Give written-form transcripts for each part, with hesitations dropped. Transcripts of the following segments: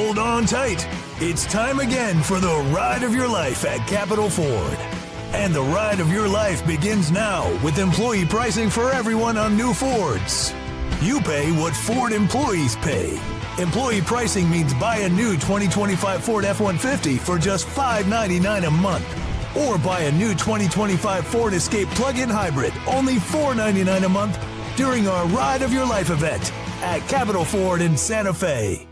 Hold on tight. It's time again for the ride of your life at Capital Ford. And the ride of your life begins now with employee pricing for everyone on new Fords. You pay what Ford employees pay. Employee pricing means buy a new 2025 Ford F-150 for just $599 a month. Or buy a new 2025 Ford Escape plug-in hybrid, only $499 a month during our Ride of Your Life event at Capital Ford in Santa Fe.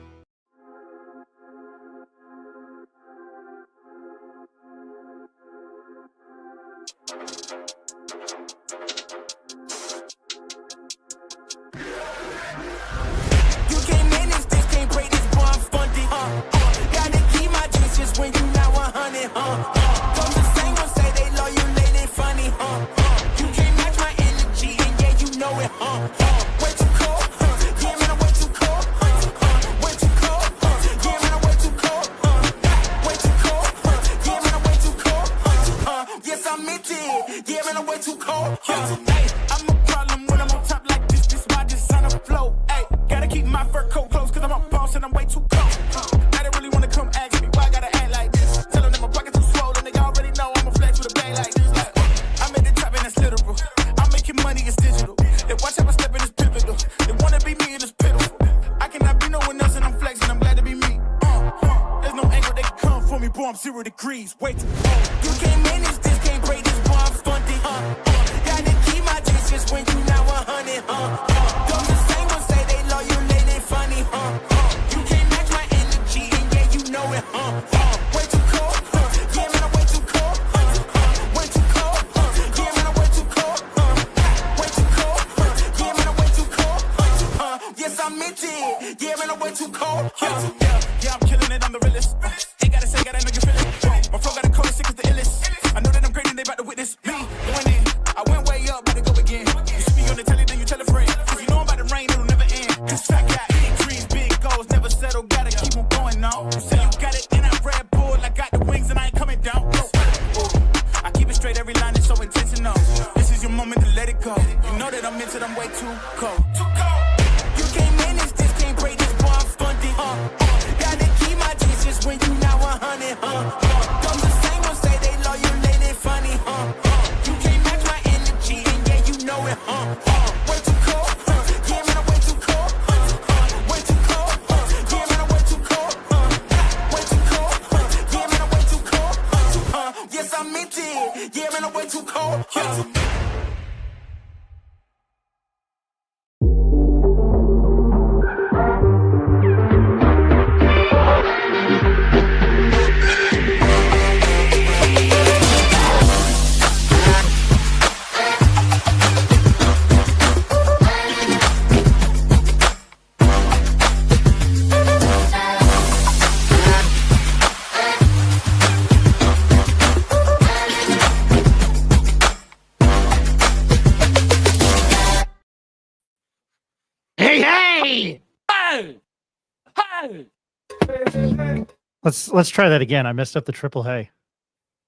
Let's try that again. I messed up the triple hey.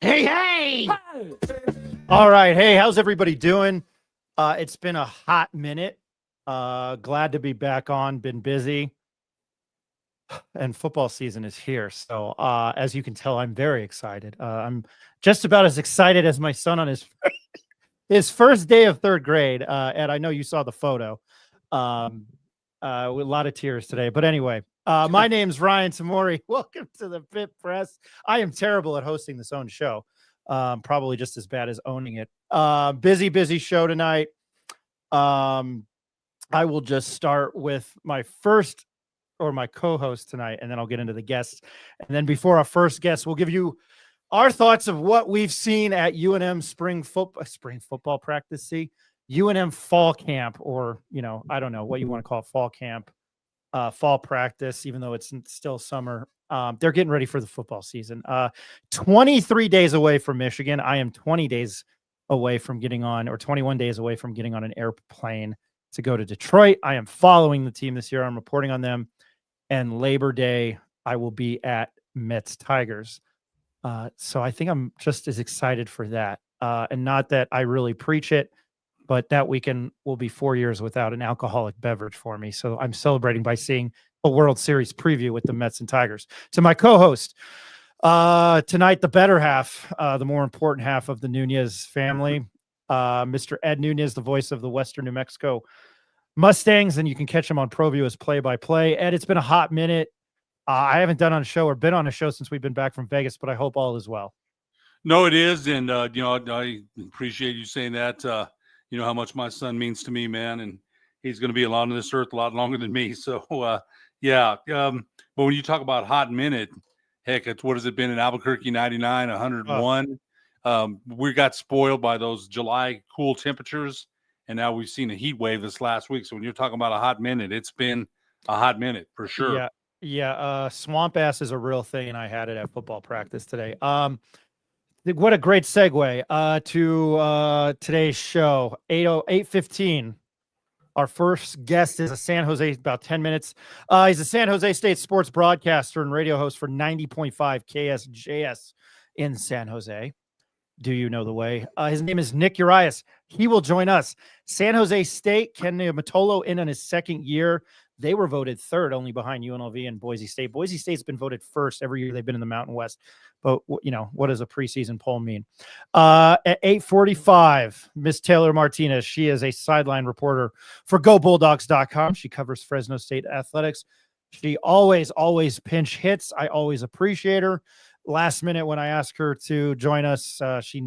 Hey! All right. Hey, how's everybody doing? It's been a hot minute. Glad to be back on. Been busy. And football season is here. So as you can tell, I'm very excited. I'm just about as excited as my son on his first day of third grade. And I know you saw the photo. With a lot of tears today. But anyway, my name's Ryan Tamori. Welcome to the Pit Press. I am terrible at hosting this own show. Probably just as bad as owning it. Busy show tonight. I will just start with my first or my co-host tonight, and then I'll get into the guests. And then before our first guest, we'll give you our thoughts of what we've seen at UNM spring football practice. See, UNM fall camp, or, I don't know what you want to call it, fall camp, fall practice, even though it's still summer. They're getting ready for the football season. 23 days away from Michigan. I am 20 days away from getting on, or 21 days away from getting on an airplane to go to Detroit. I am following the team this year. I'm reporting on them. And Labor Day, I will be at Mets Tigers. So I think I'm just as excited for that. And not that I really preach it, but that weekend will be 4 years without an alcoholic beverage for me. So I'm celebrating by seeing a World Series preview with the Mets and Tigers. To my co-host tonight, the better half, the more important half of the Nunez family, Mr. Ed Nunez, the voice of the Western New Mexico Mustangs, and you can catch him on ProView as play-by-play. Ed, it's been a hot minute. I haven't been on a show since we've been back from Vegas, but I hope all is well. No, it is, and I appreciate you saying that. You know how much my son means to me, man, and he's going to be on this earth a lot longer than me. So, yeah. But when you talk about hot minute, heck, it's what has it been in Albuquerque? 99, 101. We got spoiled by those July cool temperatures, and now we've seen a heat wave this last week. So when you're talking about a hot minute, it's been a hot minute for sure. Yeah. Swamp ass is a real thing, and I had it at football practice today. What a great segue to today's show. 8:15. Our first guest is a San Jose, about 10 minutes. He's a San Jose State sports broadcaster and radio host for 90.5 KSJS in San Jose. Do you know the way? His name is Nick Urias. He will join us. San Jose State, Ken Matolo in on his second year. They were voted third, only behind UNLV and Boise State. Boise State's been voted first every year they've been in the Mountain West. But, what does a preseason poll mean? At 8:45, Miss Taylor Martinez. She is a sideline reporter for GoBulldogs.com. She covers Fresno State athletics. She always pinch hits. I always appreciate her. Last minute when I ask her to join us, she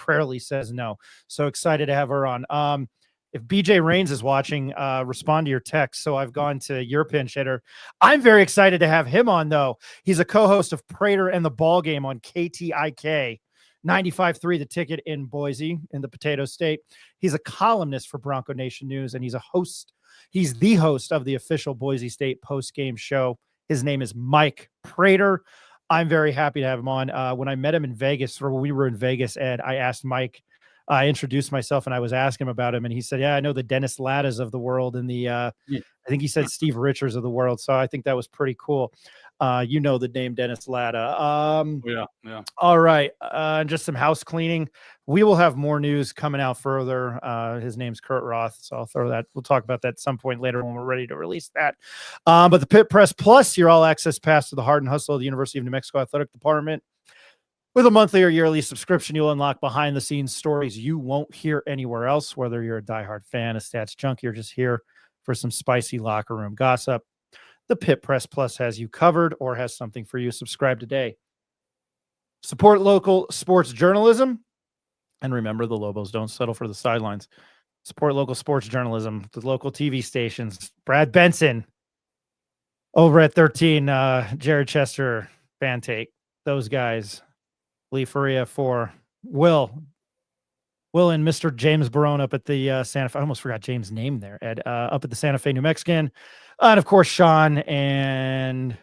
rarely says no. So excited to have her on. If BJ Rains is watching, respond to your text. So I've gone to your pinch hitter. I'm very excited to have him on, though. He's a co-host of Prater and the Ball Game on KTIK 95.3 The Ticket in Boise in the Potato State. He's a columnist for Bronco Nation News, and he's the host of the official Boise State post-game show. His name is Mike Prater. I'm very happy to have him on. When I met him in Vegas, or when we were in Vegas, Ed, I asked Mike, I introduced myself and I was asking him about him. And he said, yeah, I know the Dennis Lattas of the world and I think he said Steve Richards of the world. So I think that was pretty cool. You know the name Dennis Latta. Yeah. All right. Just some house cleaning. We will have more news coming out further. His name's Kurt Roth. So I'll throw that. We'll talk about that at some point later when we're ready to release that. But the Pit Press Plus, your all access pass to the heart and hustle of the University of New Mexico Athletic Department. With a monthly or yearly subscription, you'll unlock behind-the-scenes stories you won't hear anywhere else, whether you're a diehard fan, a stats junkie, or just here for some spicy locker room gossip. The Pit Press Plus has you covered or has something for you. Subscribe today. Support local sports journalism. And remember, the Lobos don't settle for the sidelines. Support local sports journalism, the local TV stations. Brad Benson over at 13, Jared Chester, Fan Take, those guys. Lee Faria for Will and Mr. James Barone up at the Santa Fe. I almost forgot James' name there, Ed. Up at the Santa Fe New Mexican. And, of course, Sean and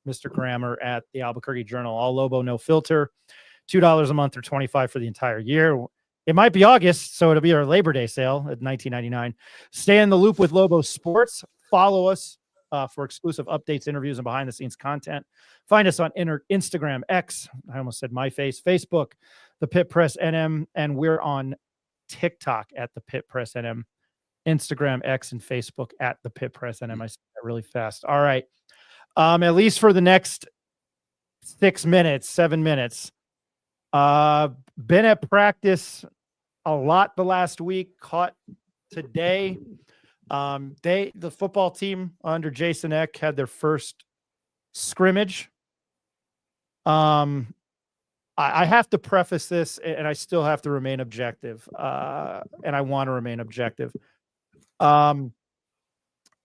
Mr. Grammer at the Albuquerque Journal. All Lobo, no filter. $2 a month or $25 for the entire year. It might be August, so it'll be our Labor Day sale at $19.99. Stay in the loop with Lobo Sports. Follow us for exclusive updates, interviews, and behind-the-scenes content. Find us on Instagram, X, I almost said my face, Facebook, The Pit Press NM, and we're on TikTok at The Pit Press NM, Instagram, X, and Facebook at The Pit Press NM. I said that really fast. All right. At least for the next 7 minutes. Been at practice a lot the last week, caught today. The football team under Jason Eck had their first scrimmage. I have to preface this, and I still have to remain objective. And I want to remain objective. I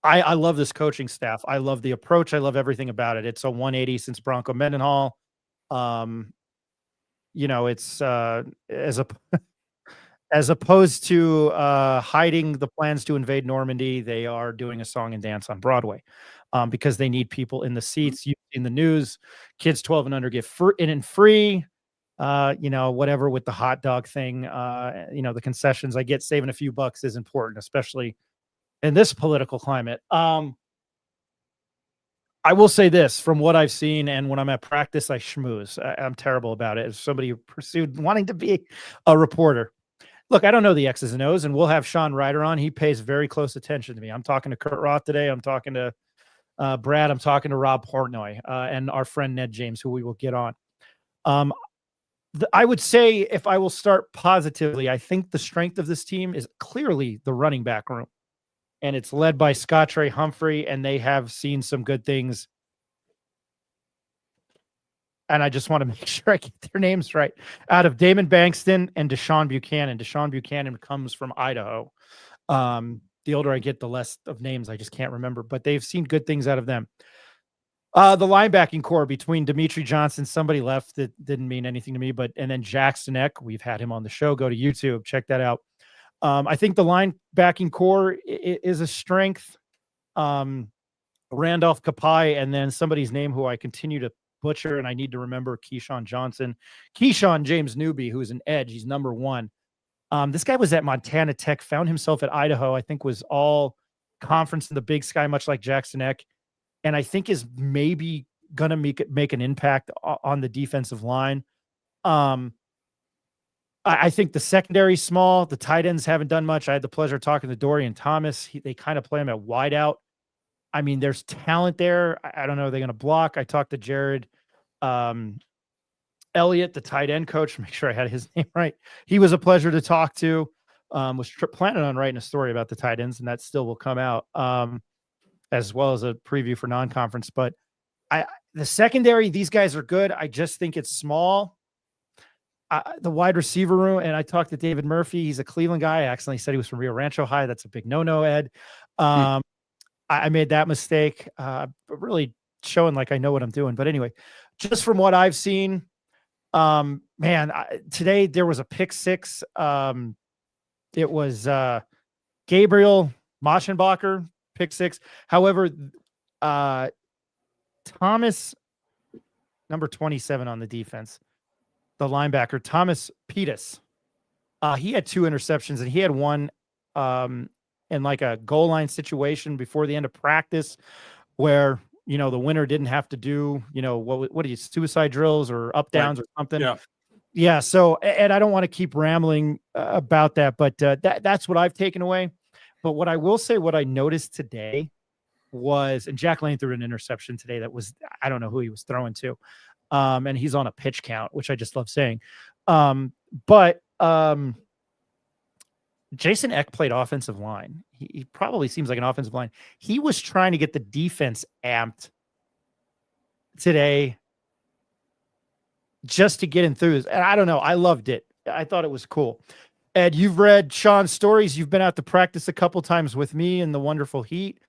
love this coaching staff. I love the approach. I love everything about it. It's a 180 since Bronco Mendenhall. It's as opposed to hiding the plans to invade Normandy, they are doing a song and dance on Broadway because they need people in the seats. You've seen the news. Kids 12 and under get free. Whatever with the hot dog thing. The concessions. I get saving a few bucks is important, especially in this political climate. I will say this, from what I've seen, and when I'm at practice, I schmooze. I'm terrible about it. As somebody who pursued wanting to be a reporter. Look, I don't know the X's and O's, and we'll have Sean Ryder on. He pays very close attention to me. I'm talking to Kurt Roth today. I'm talking to Brad, I'm talking to Rob Portnoy and our friend Ned James, who we will get on. I would say, if I will start positively, I think the strength of this team is clearly the running back room. And it's led by Scott Trey Humphrey, and they have seen some good things. And I just want to make sure I get their names right. Out of Damon Bankston and Deshaun Buchanan. Deshaun Buchanan comes from Idaho. The older I get, the less of names I just can't remember, but they've seen good things out of them. The linebacking core between Dimitri Johnson, somebody left that didn't mean anything to me, and then Jackson Eck, we've had him on the show. Go to YouTube, check that out. I think the linebacking core is a strength. Randolph Kapai, and then somebody's name who I continue to butcher, and I need to remember, Keyshawn James Newby, who is an edge. He's number 1. This guy was at Montana Tech, found himself at Idaho, I think was all conference in the Big Sky, much like Jackson Eck. And I think is maybe going to make an impact on the defensive line. I think the secondary small. The tight ends haven't done much. I had the pleasure of talking to Dorian Thomas. They kind of play him at wideout. I mean, there's talent there. I don't know. Are they going to block? I talked to Jared Elliott, the tight end coach. Make sure I had his name right. He was a pleasure to talk to. Was planning on writing a story about the tight ends, and that still will come out. As well as a preview for non-conference. But the secondary, these guys are good. I just think it's small. The wide receiver room, and I talked to David Murphy. He's a Cleveland guy. I accidentally said he was from Rio Rancho High. That's a big no-no, Ed. I made that mistake, but really showing like I know what I'm doing. But anyway, just from what I've seen, today there was a pick 6. It was Gabriel Maschenbacher, pick 6. However, Thomas, number 27 on the defense, the linebacker, Thomas Pettis, he had 2 interceptions, and he had one in like a goal line situation before the end of practice where, the winner didn't have to do, what are you, suicide drills or up downs or something. Yeah. So, and I don't want to keep rambling about that, but that's what I've taken away. But what I will say, what I noticed today was, and Jack Lane threw an interception today that was, I don't know who he was throwing to. And he's on a pitch count, which I just love saying. But Jason Eck played offensive line. He probably seems like an offensive line. He was trying to get the defense amped today just to get enthused. And I don't know. I loved it. I thought it was cool. Ed, you've read Sean's stories. You've been out to practice a couple times with me in the wonderful heat.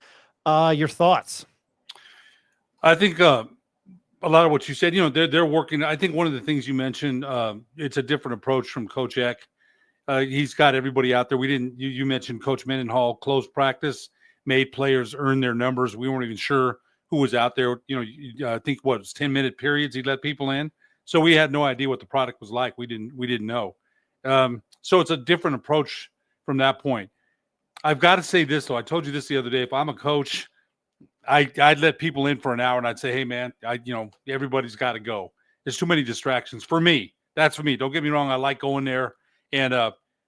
Your thoughts? I think a lot of what you said, they're working. I think one of the things you mentioned, it's a different approach from Coach Eck. He's got everybody out there. You mentioned Coach Mendenhall closed practice, made players earn their numbers. We weren't even sure who was out there. I think what was 10-minute periods he let people in. So we had no idea what the product was like. We didn't know. So it's a different approach from that point. I've got to say this, though. I told you this the other day. If I'm a coach, I'd let people in for an hour and I'd say, hey, man, everybody's got to go. There's too many distractions for me. That's for me. Don't get me wrong. I like going there. And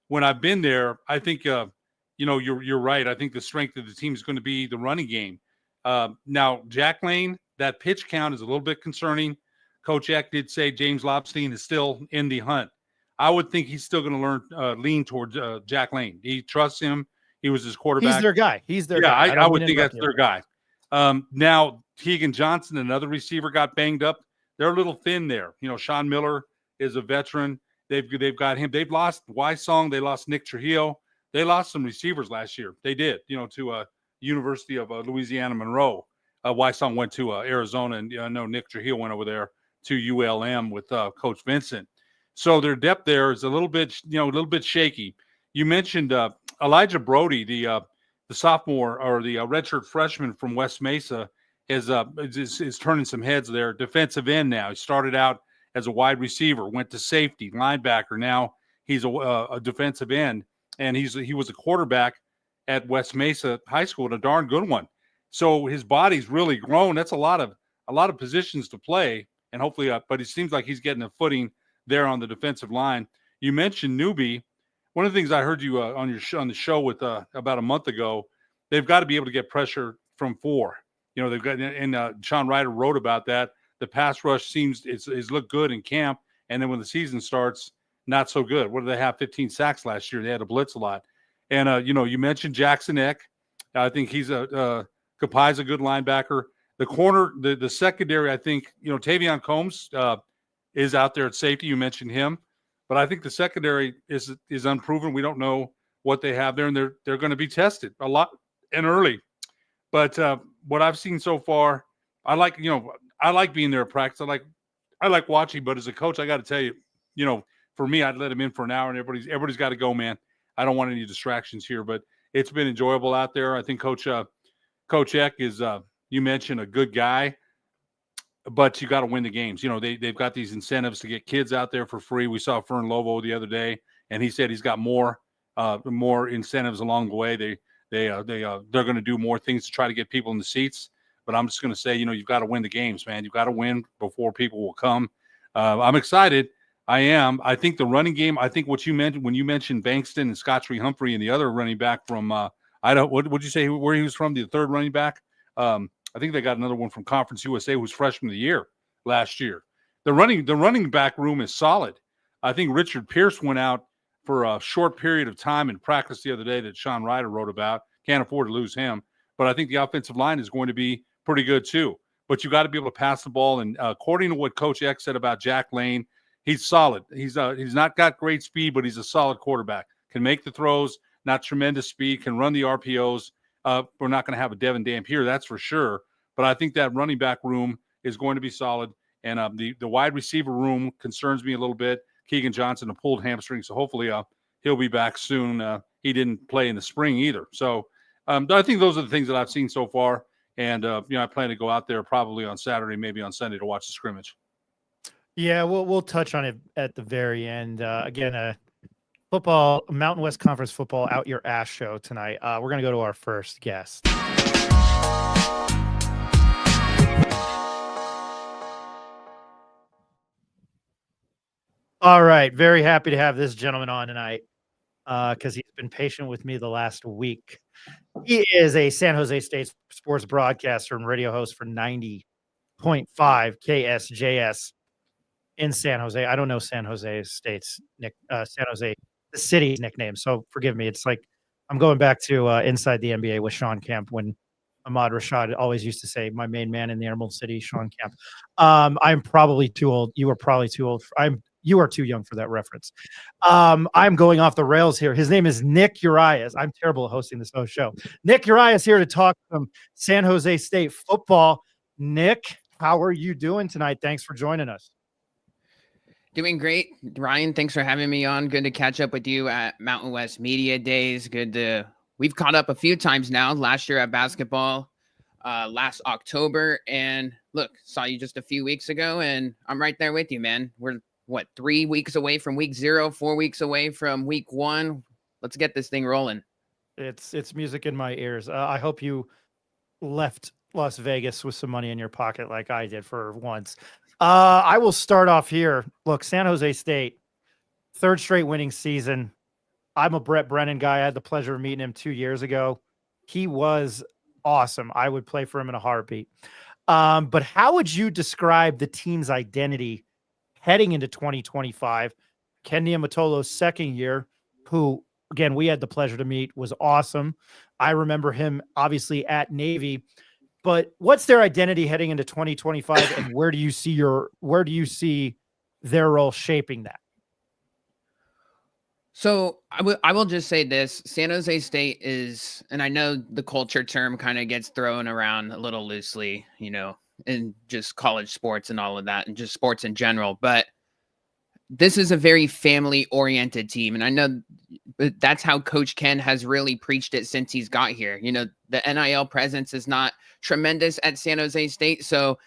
when I've been there, I think, you're right. I think the strength of the team is going to be the running game. Now, Jack Lane, that pitch count is a little bit concerning. Coach Eck did say James Lobstein is still in the hunt. I would think he's still going to lean towards Jack Lane. He trusts him. He was his quarterback. He's their guy. guy. I would think that's their guy. Now, Keegan Johnson, another receiver, got banged up. They're a little thin there. Sean Miller is a veteran. They've got him. They've lost Wysong. They lost Nick Trujillo. They lost some receivers last year. They did, to University of Louisiana Monroe. Wysong went to Arizona, and I know Nick Trujillo went over there to ULM with Coach Vincent. So their depth there is a little bit shaky. You mentioned Elijah Brody, the sophomore or the redshirt freshman from West Mesa, is turning some heads there. Defensive end now. He started out as a wide receiver, went to safety, linebacker. Now he's a defensive end, and he was a quarterback at West Mesa High School, and a darn good one. So his body's really grown. That's a lot of positions to play, and hopefully, but it seems like he's getting a footing there on the defensive line. You mentioned Newby. One of the things I heard you on the show with about a month ago, they've got to be able to get pressure from 4. they've got, and Sean Ryder wrote about that. The pass rush is looked good in camp. And then when the season starts, not so good. What did they have? 15 sacks last year. They had to blitz a lot. And, you mentioned Jackson Eck. I think Kapai's a good linebacker. The corner, the secondary, I think, Tavion Combs is out there at safety. You mentioned him. But I think the secondary is unproven. We don't know what they have there, and they're going to be tested a lot and early. But what I've seen so far, I like being there at practice. I like watching, but as a coach, I got to tell you, for me, I'd let him in for an hour, and everybody's got to go, man. I don't want any distractions here, but it's been enjoyable out there. I think Coach Eck is, you mentioned, a good guy, but you got to win the games. They've got these incentives to get kids out there for free. We saw Fern Lovo the other day, and he said he's got more incentives along the way. They're going to do more things to try to get people in the seats. But I'm just going to say, you've got to win the games, man. You've got to win before people will come. I'm excited. I am. I think the running game, I think what you mentioned when you mentioned Bankston and Scottree Humphrey and the other running back from Idaho, what would you say where he was from, the third running back? I think they got another one from Conference USA who's freshman of the year last year. The running back room is solid. I think Richard Pierce went out for a short period of time in practice the other day that Sean Ryder wrote about. Can't afford to lose him. But I think the offensive line is going to be pretty good too. But you got to be able to pass the ball. And according to what Coach X said about Jack Lane, he's solid. He's not got great speed, but he's a solid quarterback. Can make the throws, not tremendous speed, can run the RPOs. We're not going to have a Devin Dampier, that's for sure. But I think that running back room is going to be solid. And the wide receiver room concerns me a little bit. Keegan Johnson, a pulled hamstring, so hopefully he'll be back soon. He didn't play in the spring either. So I think those are the things that I've seen so far. And, I plan to go out there probably on Saturday, maybe on Sunday to watch the scrimmage. Yeah, we'll touch on it at the very end. Again, football, Mountain West Conference football out your ass show tonight. We're going to go to our first guest. All right. Very happy to have this gentleman on tonight because he's been patient with me the last week. He is a San Jose State sports broadcaster and radio host for 90.5 KSJS in San Jose. I don't know San Jose State's San Jose, the city's nickname. So forgive me. It's like I'm going back to Inside the NBA with Sean Kemp when Ahmad Rashad always used to say, "My main man in the Emerald City, Sean Kemp." I'm probably too old. You are probably too old. You are too young for that reference. I'm going off the rails here. His name is Nick Urias. I'm terrible at hosting this show. Nick Urias here to talk some San Jose State football. Nick, how are you doing tonight? Thanks for joining us. Doing great. Ryan, thanks for having me on. Good to catch up with you at Mountain West Media Days. We've caught up a few times now. Last year at basketball, last October. And look, saw you just a few weeks ago, and I'm right there with you, man. We're 3 weeks away from week 0, 4 weeks away from week 1. Let's get this thing rolling. It's music in my ears. I hope you left Las Vegas with some money in your pocket like I did for once. I will start off here. Look, San Jose State, third straight winning season. I'm a Brett Brennan guy. I had the pleasure of meeting him 2 years ago. He was awesome. I would play for him in a heartbeat. But how would you describe the team's identity heading into 2025? Ken Niumatolo's second year, who, again, we had the pleasure to meet, was awesome. I remember him obviously at Navy. But what's their identity heading into 2025, and where do you see their role shaping that? So I will just say this: San Jose State is, and I know the culture term kind of gets thrown around a little loosely, in just college sports and all of that, and just sports in general. But this is a very family-oriented team, and I know that's how Coach Ken has really preached it since he's got here. The NIL presence is not tremendous at San Jose State, so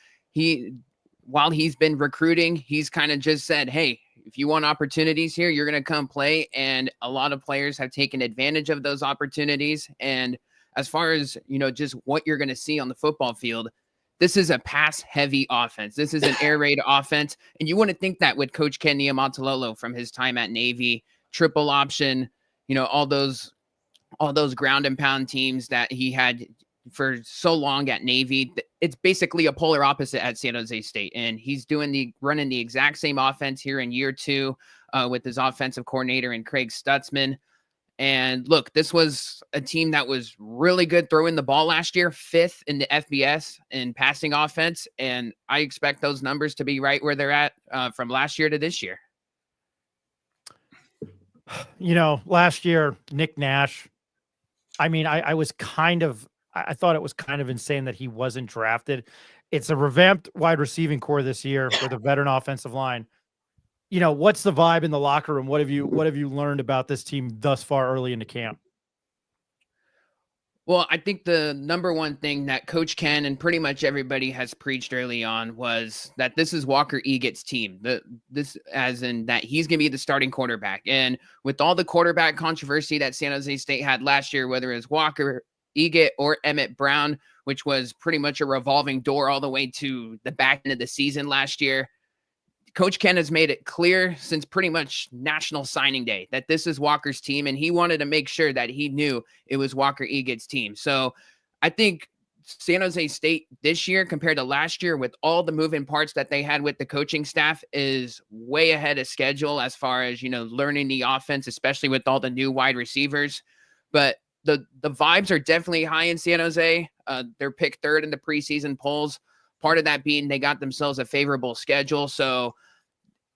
while he's been recruiting, he's kind of just said, "Hey, if you want opportunities here, you're going to come play." And a lot of players have taken advantage of those opportunities. And as far as, just what you're going to see on the football field, this is a pass-heavy offense. This is an air raid offense. And you wouldn't think that with Coach Ken Niumatolo from his time at Navy, triple option, all those ground and pound teams that he had for so long at Navy. it's basically a polar opposite at San Jose State. And he's running the exact same offense here in year 2 with his offensive coordinator and Craig Stutzman. And look, this was a team that was really good throwing the ball last year, 5th in the FBS in passing offense. And I expect those numbers to be right where they're at from last year to this year. Last year, Nick Nash, I mean, I thought it was kind of insane that he wasn't drafted. It's a revamped wide receiving core this year with a veteran offensive line. What's the vibe in the locker room? What have you learned about this team thus far early into camp? Well, I think the number one thing that Coach Ken and pretty much everybody has preached early on was that this is Walker Eagle's team. This as in that he's going to be the starting quarterback. And with all the quarterback controversy that San Jose State had last year, whether it's Walker Eagle or Emmett Brown, which was pretty much a revolving door all the way to the back end of the season last year, Coach Ken has made it clear since pretty much National Signing Day that this is Walker's team, and he wanted to make sure that he knew it was Walker Eagle's team. So I think San Jose State this year compared to last year, with all the moving parts that they had with the coaching staff, is way ahead of schedule as far as, learning the offense, especially with all the new wide receivers. But the vibes are definitely high in San Jose. They're picked 3rd in the preseason polls. Part of that being they got themselves a favorable schedule. So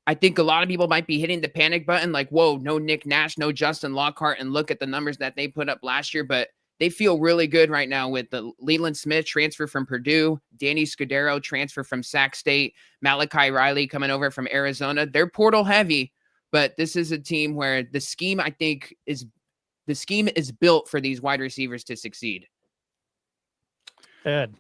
I think a lot of people might be hitting the panic button like, whoa, no Nick Nash, no Justin Lockhart, and look at the numbers that they put up last year. But they feel really good right now with the Leland Smith transfer from Purdue, Danny Scudero transfer from Sac State, Malachi Riley coming over from Arizona. They're portal heavy, but this is a team where the scheme, I think, is built for these wide receivers to succeed. Ed.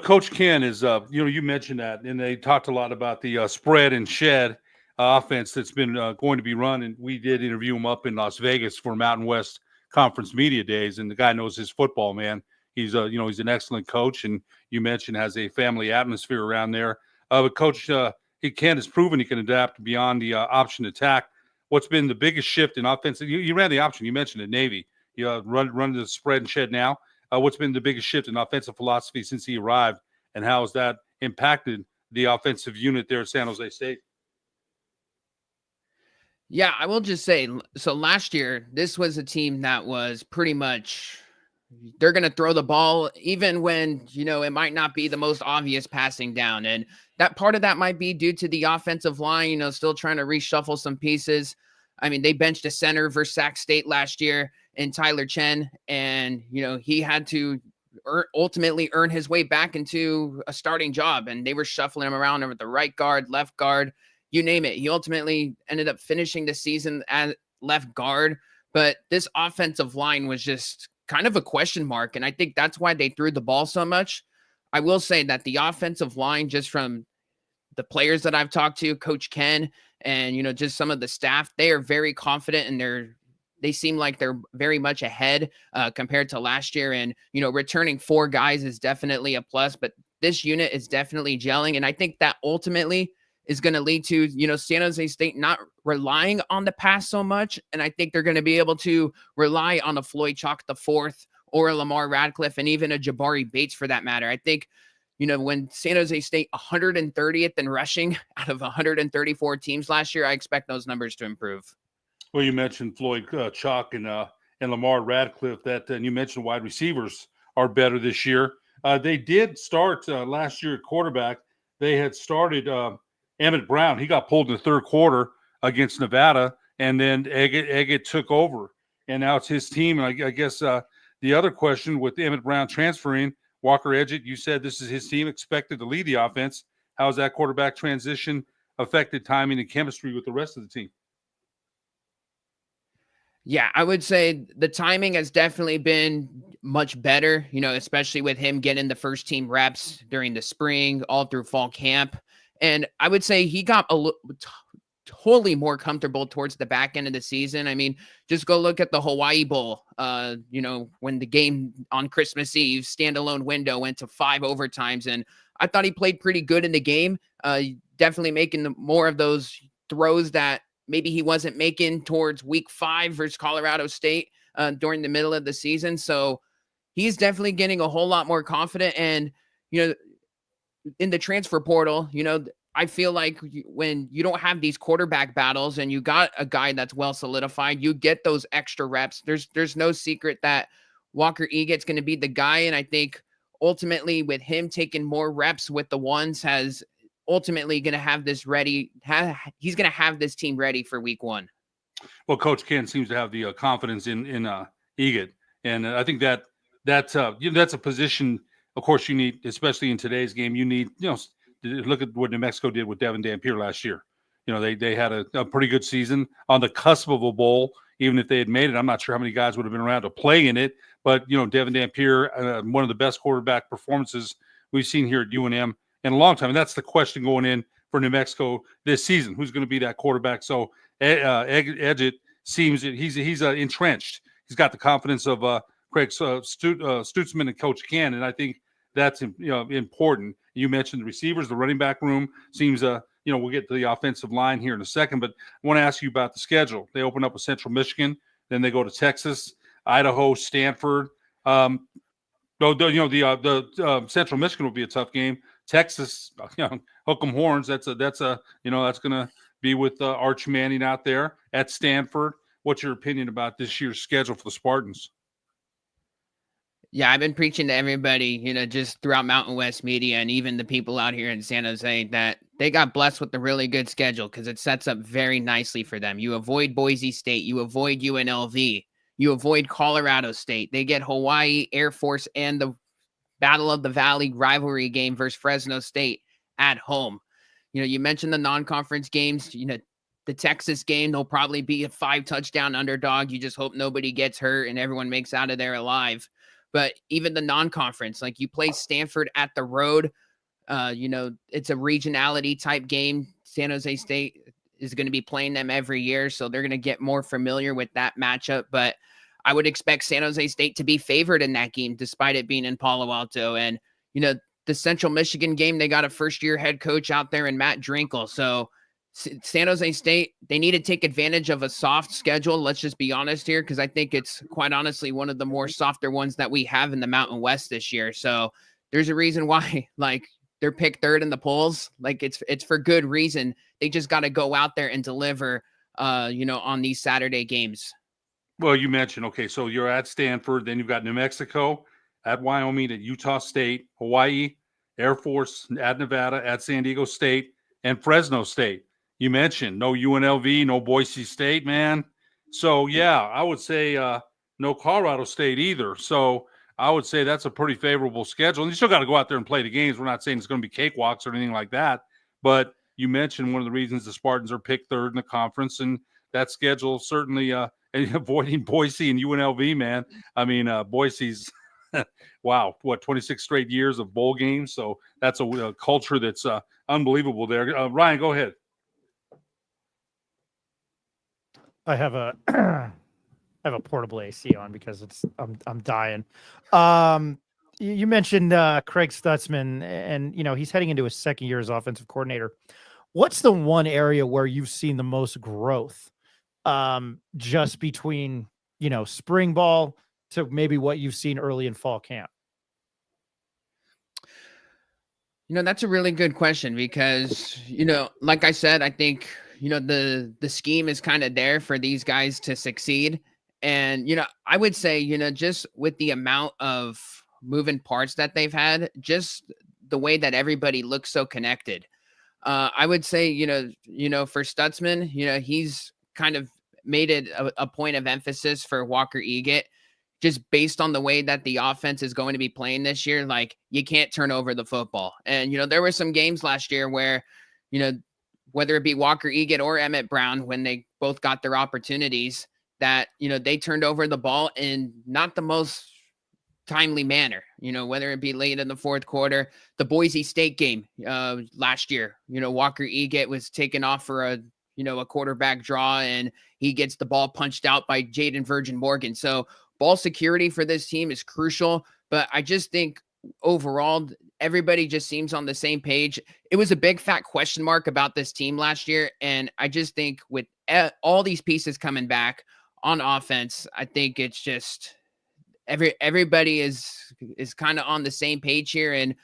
Coach Ken is, you mentioned that, and they talked a lot about the spread and shed offense that's been going to be run. And we did interview him up in Las Vegas for Mountain West Conference Media Days. And the guy knows his football, man. He's, he's an excellent coach. And you mentioned has a family atmosphere around there. But Coach Ken has proven he can adapt beyond the option attack. What's been the biggest shift in offense? You ran the option. You mentioned it, Navy. You run the spread and shed now. What's been the biggest shift in offensive philosophy since he arrived, and how has that impacted the offensive unit there at San Jose State? Yeah, I will just say, so last year, this was a team that was pretty much, they're going to throw the ball even when, it might not be the most obvious passing down. And that part of that might be due to the offensive line, still trying to reshuffle some pieces. I mean, they benched a center versus Sac State last year in Tyler Chen, and, he had to ultimately earn his way back into a starting job, and they were shuffling him around over the right guard, left guard, you name it. He ultimately ended up finishing the season at left guard, but this offensive line was just kind of a question mark, and I think that's why they threw the ball so much. I will say that the offensive line, just from the players that I've talked to, Coach Ken, and, just some of the staff, they are very confident, and they seem like they're very much ahead compared to last year. And, returning 4 guys is definitely a plus, but this unit is definitely gelling. And I think that ultimately is going to lead to, San Jose State not relying on the pass so much. And I think they're going to be able to rely on a Floyd Chalk IV or a Lamar Radcliffe, and even a Jabari Bates for that matter. I think, when San Jose State 130th in rushing out of 134 teams last year, I expect those numbers to improve. Well, you mentioned Floyd Chalk and Lamar Radcliffe. And you mentioned wide receivers are better this year. They did start last year at quarterback. They had started Emmett Brown. He got pulled in the 3rd quarter against Nevada, and then Eggett took over, and now it's his team. And I guess the other question with Emmett Brown transferring, Walker Eggett, you said this is his team, expected to lead the offense. How has that quarterback transition affected timing and chemistry with the rest of the team? Yeah, I would say the timing has definitely been much better, especially with him getting the first team reps during the spring, all through fall camp. And I would say he got totally more comfortable towards the back end of the season. I mean, just go look at the Hawaii Bowl, when the game on Christmas Eve, standalone window, went to 5 overtimes. And I thought he played pretty good in the game, definitely making more of those throws that maybe he wasn't making towards week 5 versus Colorado State during the middle of the season. So he's definitely getting a whole lot more confident. And, in the transfer portal, I feel like when you don't have these quarterback battles and you got a guy that's well solidified, you get those extra reps. There's no secret that Walker Eget's going to be the guy. And I think ultimately with him taking more reps with the ones has ultimately going to have this ready. He's going to have this team ready for week 1. Well, Coach Ken seems to have the confidence in Eget, and I think that's a position. Of course, you need, especially in today's game, you need look at what New Mexico did with Devin Dampier last year. They had a pretty good season on the cusp of a bowl. Even if they had made it, I'm not sure how many guys would have been around to play in it. But Devin Dampier, one of the best quarterback performances we've seen here at UNM in a long time, and that's the question going in for New Mexico this season: who's going to be that quarterback? So Eget seems he's entrenched. He's got the confidence of Craig Stutzman and Coach Ken, and I think that's important. You mentioned the receivers, the running back room seems we'll get to the offensive line here in a second, but I want to ask you about the schedule. They open up with Central Michigan, then they go to Texas, Idaho, Stanford. The Central Michigan will be a tough game. Texas, hook 'em horns. That's going to be with Arch Manning out there at Stanford. What's your opinion about this year's schedule for the Spartans? Yeah, I've been preaching to everybody, just throughout Mountain West media and even the people out here in San Jose that they got blessed with a really good schedule because it sets up very nicely for them. You avoid Boise State, you avoid UNLV, you avoid Colorado State. They get Hawaii, Air Force, and the Battle of the Valley rivalry game versus Fresno State at home. You mentioned the non-conference games, the Texas game, they'll probably be a 5-touchdown underdog. You just hope nobody gets hurt and everyone makes out of there alive. But even the non-conference, like you play Stanford at the road, it's a regionality type game. San Jose State is going to be playing them every year, so they're going to get more familiar with that matchup. But I would expect San Jose State to be favored in that game, despite it being in Palo Alto. And, the Central Michigan game, they got a first-year head coach out there in Matt Drinkle. So San Jose State, they need to take advantage of a soft schedule. Let's just be honest here, because I think it's quite honestly one of the more softer ones that we have in the Mountain West this year. So there's a reason why, they're picked third in the polls. It's for good reason. They just got to go out there and deliver, on these Saturday games. Well, you mentioned, okay, so you're at Stanford, then you've got New Mexico, at Wyoming, at Utah State, Hawaii, Air Force, at Nevada, at San Diego State, and Fresno State. You mentioned no UNLV, no Boise State, man. So, yeah, I would say no Colorado State either. So I would say that's a pretty favorable schedule. And you still got to go out there and play the games. We're not saying it's going to be cakewalks or anything like that. But you mentioned one of the reasons the Spartans are picked third in the conference, and that schedule certainly avoiding Boise and UNLV, man. I mean, Boise's – wow, 26 straight years of bowl games. So that's a culture that's unbelievable there. Ryan, go ahead. I have a portable AC on because I'm dying. You mentioned Craig Stutzman, and he's heading into his second year as offensive coordinator. What's the one area where you've seen the most growth, just between spring ball to maybe what you've seen early in fall camp? That's a really good question because, like I said, I think, the scheme is kind of there for these guys to succeed. And, I would say, just with the amount of moving parts that they've had, just the way that everybody looks so connected. I would say, for Stutzman, he's kind of made it a point of emphasis for Walker Eget, just based on the way that the offense is going to be playing this year. You can't turn over the football. And, there were some games last year where, whether it be Walker Eget or Emmett Brown, when they both got their opportunities, that, they turned over the ball in not the most timely manner, whether it be late in the fourth quarter. The Boise State game last year, Walker Eget was taken off for a quarterback draw, and he gets the ball punched out by Jaden Virgin Morgan. So ball security for this team is crucial, but I just think overall, everybody just seems on the same page. It was a big fat question mark about this team last year. And I just think with all these pieces coming back on offense, I think it's just everybody is kind of on the same page here. And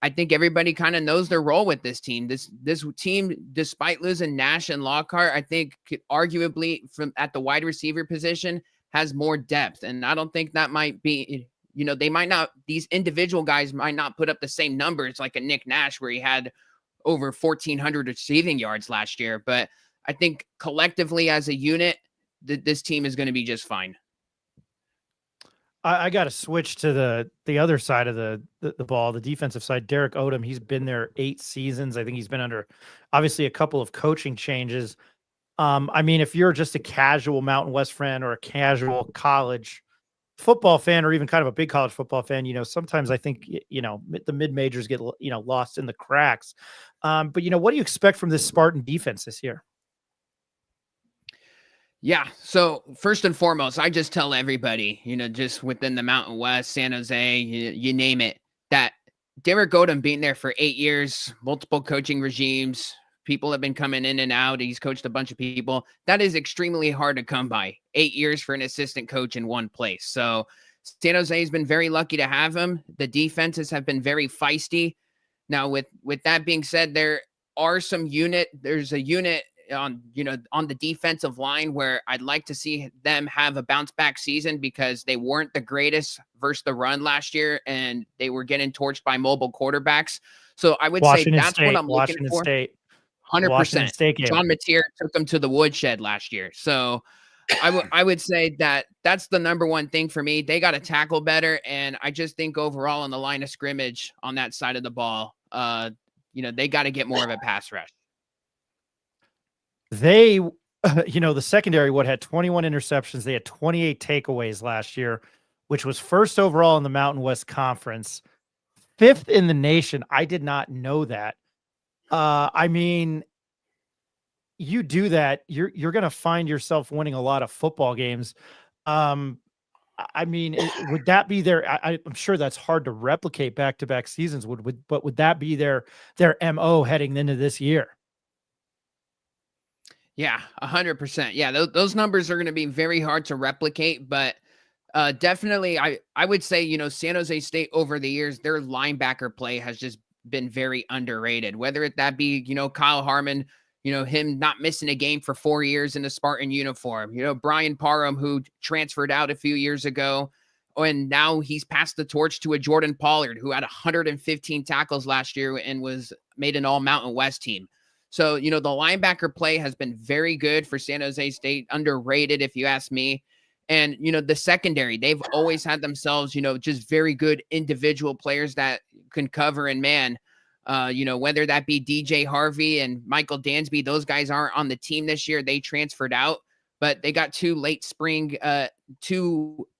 I think everybody kind of knows their role with this team. This team, despite losing Nash and Lockhart, I think arguably from at the wide receiver position has more depth. And I don't think that might be, they might not, these individual guys might not put up the same numbers like a Nick Nash where he had over 1,400 receiving yards last year. But I think collectively as a unit, this team is going to be just fine. I got to switch to the other side of the ball, the defensive side. Derek Odom, he's been there 8 seasons. I think he's been under obviously a couple of coaching changes. I mean, if you're just a casual Mountain West fan or a casual college football fan, or even kind of a big college football fan, sometimes I think, the mid-majors get, lost in the cracks. But, what do you expect from this Spartan defense this year? Yeah. So first and foremost, I just tell everybody, just within the Mountain West, San Jose, you name it, that Derek Odom being there for 8 years, multiple coaching regimes, people have been coming in and out. He's coached a bunch of people. That is extremely hard to come by. 8 years for an assistant coach in one place. So San Jose has been very lucky to have him. The defenses have been very feisty. Now, with that being said, there's a unit on the defensive line where I'd like to see them have a bounce back season, because they weren't the greatest versus the run last year and they were getting torched by mobile quarterbacks. So I would say that's what I'm looking for. 100%. John Mateer took them to the woodshed last year. So I would say that's the number one thing for me. They got to tackle better. And I just think overall on the line of scrimmage on that side of the ball, they got to get more of a pass rush. They, the secondary had 21 interceptions. They had 28 takeaways last year, which was first overall in the Mountain West Conference, 5th in the nation. I did not know that. I mean, you do that, you're going to find yourself winning a lot of football games. I mean, would that be I'm sure that's hard to replicate back-to-back seasons. But would that be their MO heading into this year? Yeah, 100%. Yeah, those numbers are going to be very hard to replicate, but definitely I would say, San Jose State over the years, their linebacker play has just been very underrated, whether that be, Kyle Harmon, him not missing a game for 4 years in a Spartan uniform, Brian Parham, who transferred out a few years ago, and now he's passed the torch to a Jordan Pollard, who had 115 tackles last year and was made an all Mountain West team. So, the linebacker play has been very good for San Jose State, underrated, if you ask me. And, the secondary, they've always had themselves, just very good individual players that can cover and man, whether that be DJ Harvey and Michael Dansby. Those guys aren't on the team this year. They transferred out, but they got two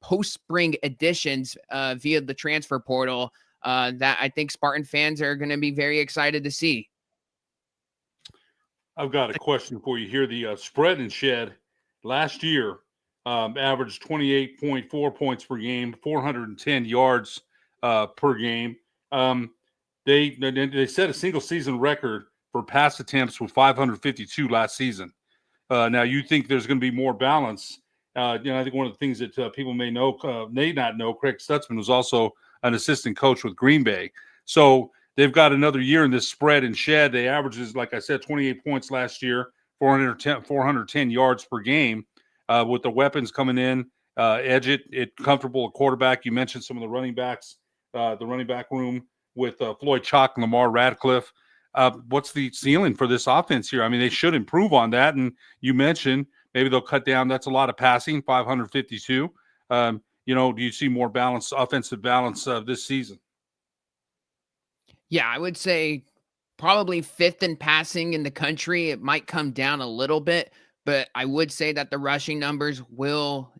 post-spring additions via the transfer portal that I think Spartan fans are going to be very excited to see. I've got a question for you here. The spread and shed last year averaged 28.4 points per game, 410 yards per game. They set a single season record for pass attempts with 552 last season. Now you think there's going to be more balance. I think one of the things that people may not know, Craig Stutzman was also an assistant coach with Green Bay. So they've got another year in this spread and shed. They averages, like I said, 28 points last year, 410 yards per game. With the weapons coming in, edge it comfortable at quarterback. You mentioned some of the running backs, the running back room with Floyd Chalk and Lamar Radcliffe. What's the ceiling for this offense here? I mean, they should improve on that. And you mentioned maybe they'll cut down. That's a lot of passing, 552. Do you see more balance, offensive balance this season? Yeah, I would say probably 5th in passing in the country. It might come down a little bit, but I would say that the rushing numbers will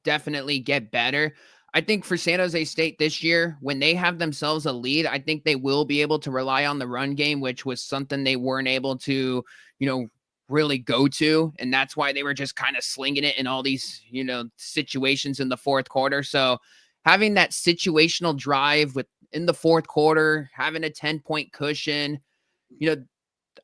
definitely get better. I think for San Jose State this year, when they have themselves a lead, I think they will be able to rely on the run game, which was something they weren't able to, really go to. And that's why they were just kind of slinging it in all these, situations in the fourth quarter. So having that situational drive in the fourth quarter, having a 10-point cushion,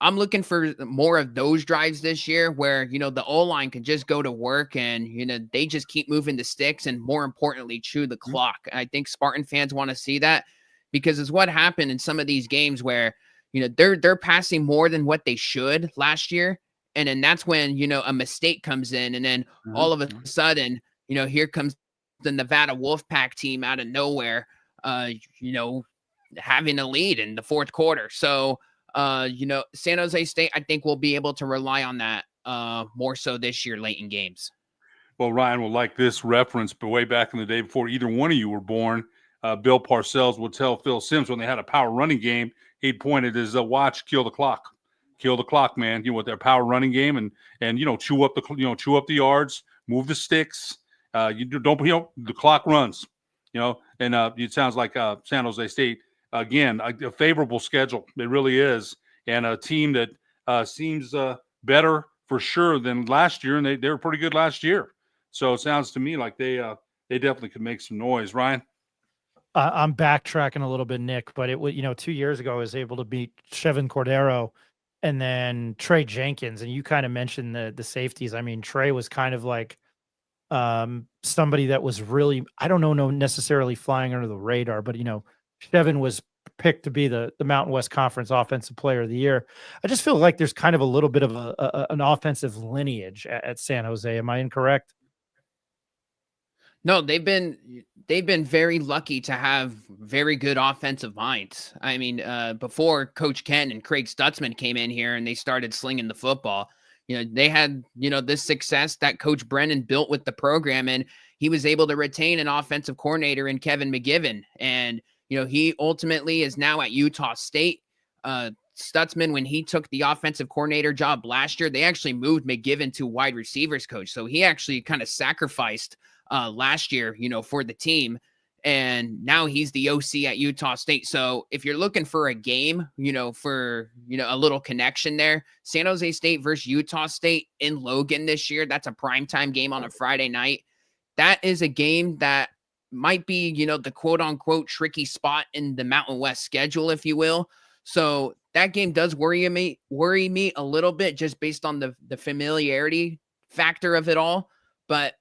I'm looking for more of those drives this year where, the O-line can just go to work and, they just keep moving the sticks and more importantly, chew the clock. I think Spartan fans want to see that. because it's what happened in some of these games where, they're passing more than what they should last year. And then that's when, a mistake comes in, and then all of a sudden, here comes the Nevada Wolfpack team out of nowhere, having a lead in the fourth quarter. So, San Jose State, I think, will be able to rely on that more so this year late in games. Well, Ryan will like this reference, but way back in the day before either one of you were born, Bill Parcells would tell Phil Simms when they had a power running game, he'd point at his watch, kill the clock. Kill the clock, man. With their power running game and chew up the yards, move the sticks. The clock runs. And it sounds like San Jose State again a favorable schedule. It really is, and a team that seems better for sure than last year, and they were pretty good last year. So it sounds to me like they definitely could make some noise. Ryan. I'm backtracking a little bit, Nick, but it was 2 years ago I was able to beat Chevin Cordero and then Trey Jenkins, and you kind of mentioned the safeties. I mean, Trey was kind of like somebody that was really, I don't know necessarily flying under the radar, but Chevin was picked to be the Mountain West Conference Offensive Player of the Year. I just feel like there's kind of a little bit of an offensive lineage at San Jose. Am I incorrect? No, they've been very lucky to have very good offensive minds. I mean, before Coach Ken and Craig Stutzman came in here and they started slinging the football, they had, this success that Coach Brennan built with the program, and he was able to retain an offensive coordinator in Kevin McGivern. And, he ultimately is now at Utah State. Stutzman, when he took the offensive coordinator job last year, they actually moved McGivern to wide receivers coach. So he actually kind of sacrificed last year, for the team. And now he's the OC at Utah State. So if you're looking for a game, for, a little connection there, San Jose State versus Utah State in Logan this year, that's a primetime game on a Friday night. That is a game that might be, the quote unquote tricky spot in the Mountain West schedule, if you will. So that game does worry me a little bit just based on the familiarity factor of it all. But,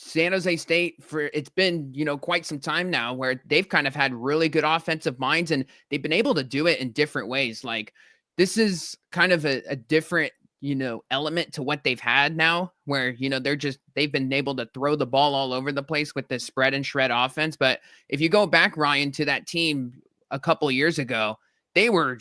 San Jose State, it's been, quite some time now where they've kind of had really good offensive minds, and they've been able to do it in different ways. Like, this is kind of a different, element to what they've had now, where, they've been able to throw the ball all over the place with this spread and shred offense. But if you go back, Ryan, to that team a couple of years ago, they were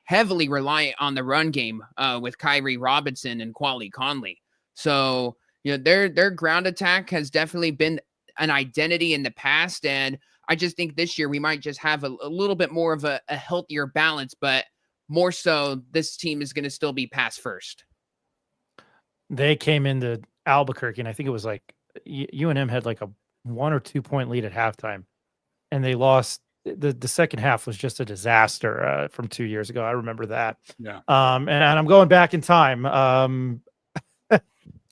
heavily reliant on the run game with Kyrie Robinson and Quali Conley. So, their ground attack has definitely been an identity in the past. And I just think this year we might just have a little bit more of a healthier balance, but more so this team is going to still be pass first. They came into Albuquerque, and I think it was like UNM had like a 1 or 2 point lead at halftime, and they lost. The second half was just a disaster from 2 years ago. I remember that. Yeah. And I'm going back in time.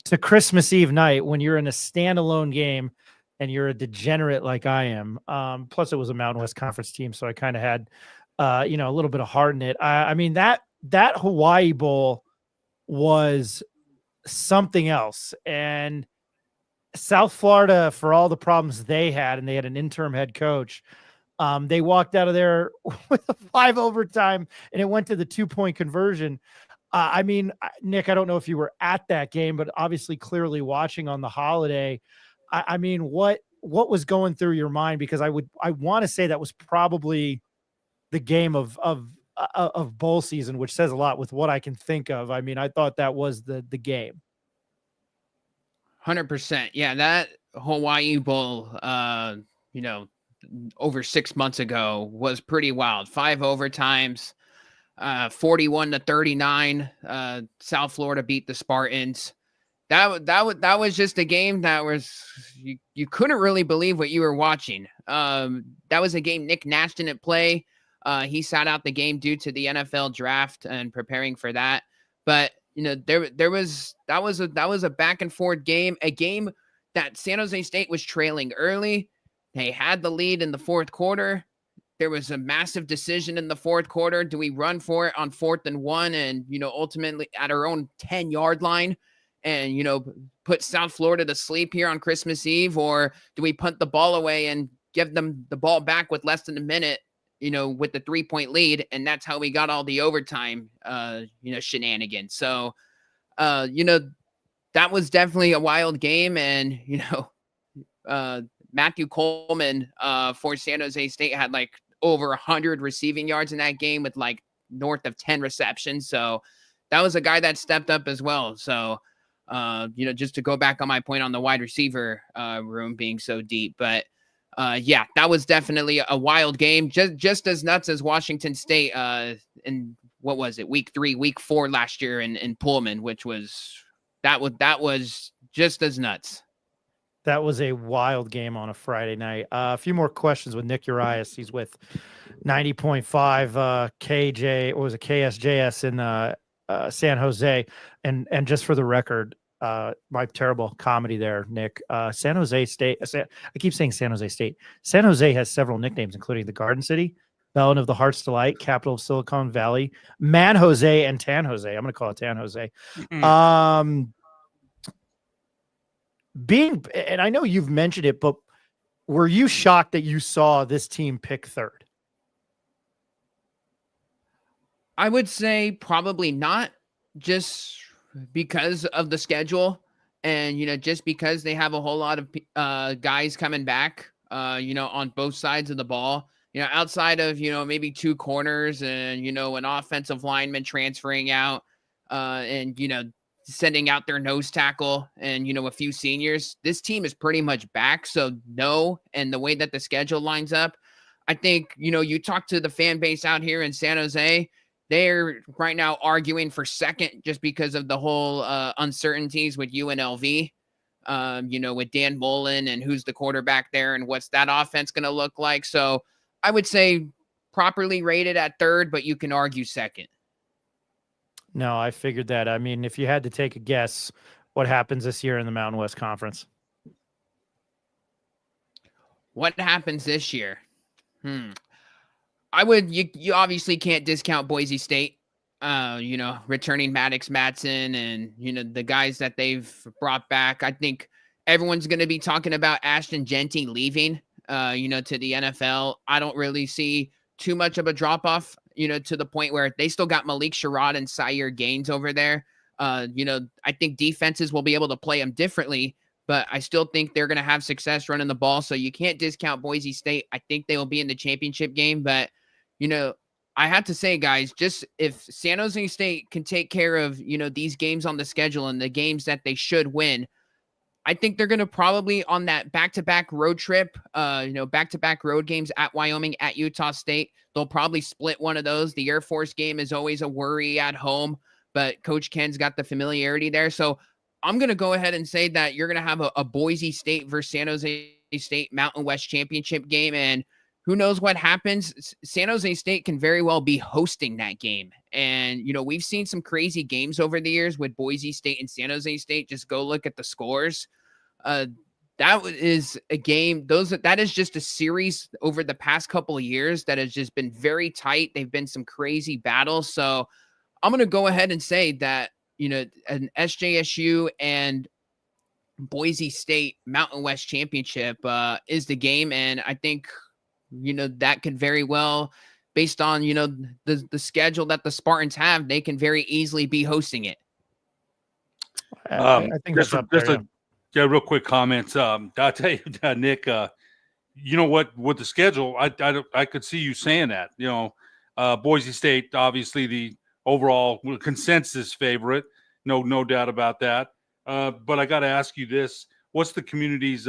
To Christmas Eve night when you're in a standalone game and you're a degenerate like I am. Plus it was a Mountain West Conference team, so I kind of had a little bit of heart in it. I mean, that Hawaii Bowl was something else. And South Florida, for all the problems they had, and they had an interim head coach, they walked out of there with a 5 overtime, and it went to the 2-point conversion. I mean, Nick, I don't know if you were at that game, but obviously clearly watching on the holiday. I mean, what was going through your mind? Because I want to say that was probably the game of bowl season, which says a lot with what I can think of. I mean, I thought that was the game. 100%. Yeah, that Hawaii Bowl, over 6 months ago was pretty wild. 5 overtimes. 41-39, South Florida beat the Spartans. That was just a game that was you couldn't really believe what you were watching. That was a game Nick Nash didn't play. He sat out the game due to the NFL draft and preparing for that. But that was a back and forth game, a game that San Jose State was trailing early. They had the lead in the fourth quarter. There was a massive decision in the fourth quarter. Do we run for it on 4th and 1 and, ultimately at our own 10-yard line and, put South Florida to sleep here on Christmas Eve? Or do we punt the ball away and give them the ball back with less than a minute, with the 3-point lead. And that's how we got all the overtime, shenanigans. So, that was definitely a wild game. And, Matthew Coleman for San Jose State had like over 100 receiving yards in that game with like north of 10 receptions. So that was a guy that stepped up as well. So, just to go back on my point on the wide receiver room being so deep. But yeah, that was definitely a wild game. Just as nuts as Washington State in what was it, week 4 last year in Pullman, which was that was just as nuts. That was a wild game on a Friday night. A few more questions with Nick Urias. He's with 90.5 KJ, or was it KSJS in San Jose. And just for the record, my terrible comedy there, Nick. San Jose State. I keep saying San Jose State. San Jose has several nicknames, including the Garden City, Bellin of the Heart's Delight, capital of Silicon Valley, Man Jose, and Tan Jose. I'm going to call it Tan Jose. And I know you've mentioned it, but were you shocked that you saw this team pick third? I would say probably not, just because of the schedule and, just because they have a whole lot of guys coming back, on both sides of the ball, outside of, maybe 2 corners and, an offensive lineman transferring out and, sending out their nose tackle and, a few seniors. This team is pretty much back. So no. And the way that the schedule lines up, I think, you talk to the fan base out here in San Jose, they're right now arguing for second just because of the whole uncertainties with UNLV, with Dan Mullen and who's the quarterback there and what's that offense going to look like. So I would say properly rated at third, but you can argue second. No, I figured that. I mean, if you had to take a guess, what happens this year in the Mountain West Conference? What happens this year? You obviously can't discount Boise State, returning Maddox Matson and, the guys that they've brought back. I think everyone's going to be talking about Ashton Genty leaving, to the NFL. I don't really see too much of a drop off, to the point where they still got Malik Sherrod and Sire Gaines over there. I think defenses will be able to play them differently, but I still think they're going to have success running the ball. So you can't discount Boise State. I think they will be in the championship game, but I have to say, guys, just if San Jose State can take care of, these games on the schedule and the games that they should win, I think they're going to probably on that back-to-back road trip, back-to-back road games at Wyoming, at Utah State. They'll probably split one of those. The Air Force game is always a worry at home, but Coach Ken's got the familiarity there. So I'm going to go ahead and say that you're going to have a Boise State versus San Jose State Mountain West Championship game. And who knows what happens? San Jose State can very well be hosting that game. And, we've seen some crazy games over the years with Boise State and San Jose State. Just go look at the scores. That is a game. That is just a series over the past couple of years that has just been very tight. They've been some crazy battles. So I'm going to go ahead and say that, an SJSU and Boise State Mountain West Championship is the game. And I think, that could very well, based on, the schedule that the Spartans have, they can very easily be hosting it. I think that's up there. Real quick comments. I'll tell you, Nick, with the schedule, I could see you saying that, Boise State, obviously the overall consensus favorite. No doubt about that. But I got to ask you this. What's the community's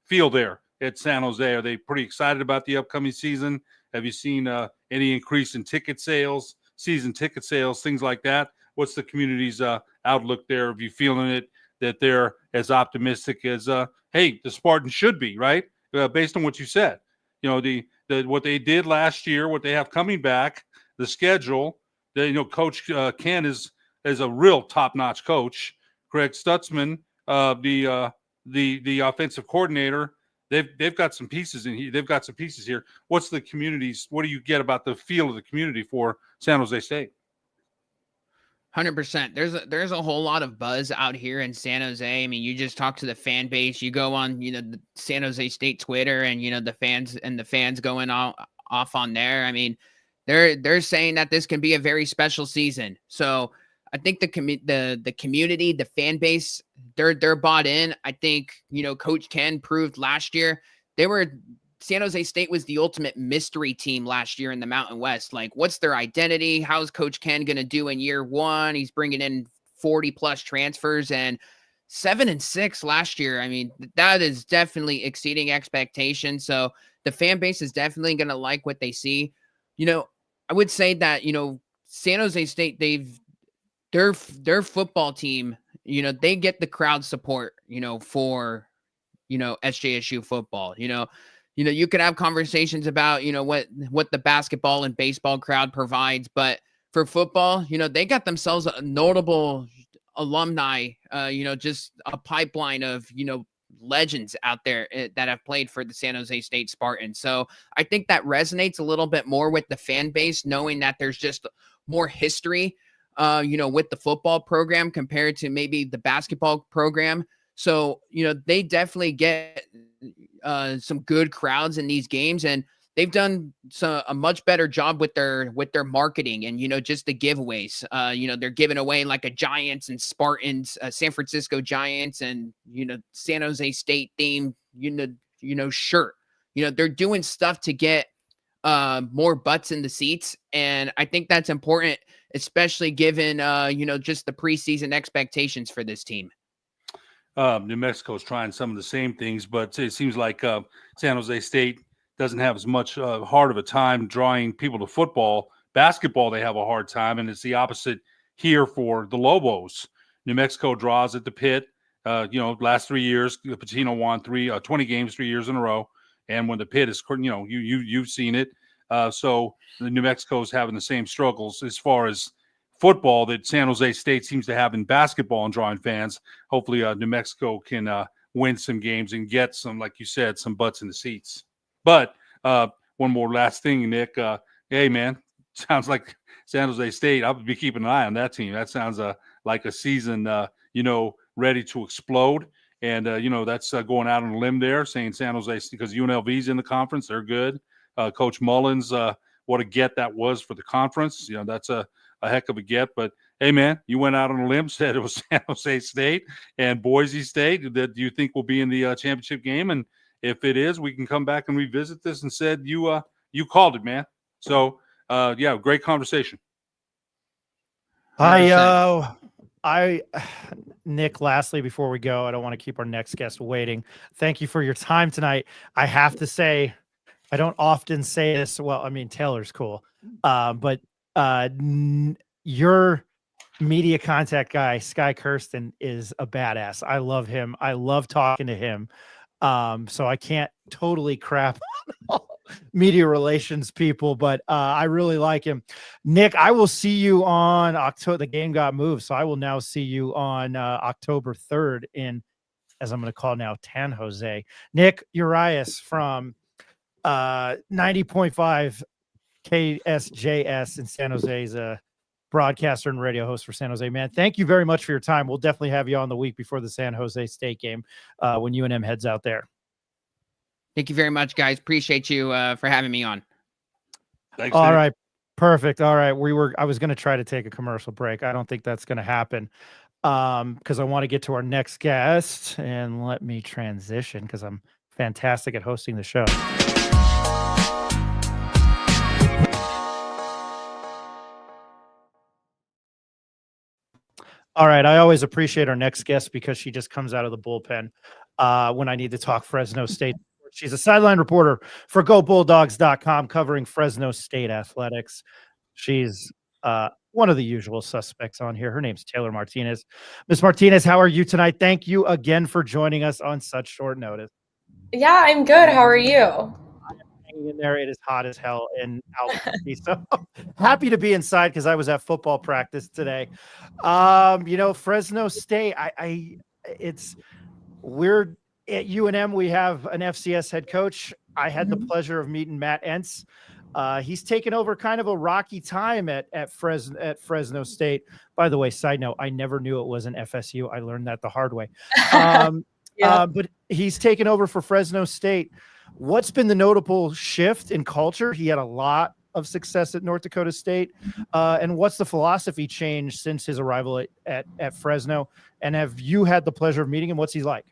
feel there at San Jose? Are they pretty excited about the upcoming season? Have you seen any increase in ticket sales, season ticket sales, things like that? What's the community's outlook there? Are you feeling it that they're as optimistic as, hey, the Spartans should be, right? Based on what you said, what they did last year, what they have coming back, the schedule. Coach Ken is a real top-notch coach. Greg Stutzman, the offensive coordinator, they've got some pieces here. What's the community's? What do you get about the feel of the community for San Jose State? 100%. There's a whole lot of buzz out here in San Jose. I mean, you just talk to the fan base. You go on, the San Jose State Twitter, and the fans going off on there. I mean, they're saying that this can be a very special season. So I think the community, the fan base, they're bought in. I think Coach Ken proved last year San Jose State was the ultimate mystery team last year in the Mountain West. Like, what's their identity? How's Coach Ken going to do in year one? He's bringing in 40 plus transfers and 7-6 last year. I mean, that is definitely exceeding expectations. So the fan base is definitely going to like what they see. I would say that, San Jose State, their football team, they get the crowd support, for, SJSU football. You could have conversations about, what the basketball and baseball crowd provides, but for football, they got themselves a notable alumni, just a pipeline of, legends out there that have played for the San Jose State Spartans. So I think that resonates a little bit more with the fan base, knowing that there's just more history, with the football program compared to maybe the basketball program. So, they definitely get some good crowds in these games, and they've done a much better job with their marketing and, just the giveaways. They're giving away like a Giants and Spartans, San Francisco Giants and, San Jose State theme, shirt. They're doing stuff to get more butts in the seats. And I think that's important, especially given, just the preseason expectations for this team. New Mexico's trying some of the same things, but it seems like San Jose State doesn't have as much hard of a time drawing people to football. Basketball, they have a hard time, and it's the opposite here for the Lobos. New Mexico draws at the Pit. Last 3 years, Patino won 20 games 3 years in a row, and when the Pit is, you've seen it. So the New Mexico's having the same struggles as far as football that San Jose State seems to have in basketball and drawing fans. Hopefully New Mexico can win some games and get some, like you said, some butts in the seats. But one more last thing, Nick. Hey, man, sounds like San Jose State. I'll be keeping an eye on that team. That sounds like a season, ready to explode. And, that's going out on a limb there, saying San Jose State, because UNLV's in the conference. They're good. Coach Mullins, what a get that was for the conference. That's a heck of a get. But hey, man, you went out on a limb, said it was San Jose State and Boise State that you think will be in the championship game. And if it is, we can come back and revisit this and said you called it, man. So great conversation. Nick, lastly, before we go, I don't want to keep our next guest waiting. Thank you for your time tonight. I have to say, I don't often say this. Well, I mean, Taylor's cool. But your media contact guy, Sky Kirsten, is a badass. I love him. I love talking to him. So I can't totally crap on media relations people, but I really like him. Nick, I will see you on October. The game got moved, so I will now see you on October 3rd in, as I'm going to call now, San Jose. Nick Urias from 90.5 KSJS in San Jose is a broadcaster and radio host for San Jose. Man, thank you very much for your time. We'll definitely have you on the week before the San Jose State game when UNM heads out there. Thank you very much, guys. Appreciate you for having me on. Thanks. All right. Perfect. All right. I was going to try to take a commercial break. I don't think that's going to happen because I want to get to our next guest, and let me transition because I'm fantastic at hosting the show. All right. I always appreciate our next guest because she just comes out of the bullpen when I need to talk Fresno State. She's a sideline reporter for GoBulldogs.com covering Fresno State athletics. She's one of the usual suspects on here. Her name's Taylor Martinez. Ms. Martinez, how are you tonight? Thank you again for joining us on such short notice. Yeah, I'm good. How are you? In there, it is hot as hell in Albuquerque, so happy to be inside because I was at football practice today. Fresno State, we're at UNM. We have an FCS head coach. I had the pleasure of meeting Matt Entz He's taken over kind of a rocky time at Fresno State. By the way, side note, I never knew it was an FSU. I learned that the hard way. But he's taken over for Fresno State. What's been the notable shift in culture? He had a lot of success at North Dakota State. And what's the philosophy change since his arrival at Fresno? And have you had the pleasure of meeting him? What's he like?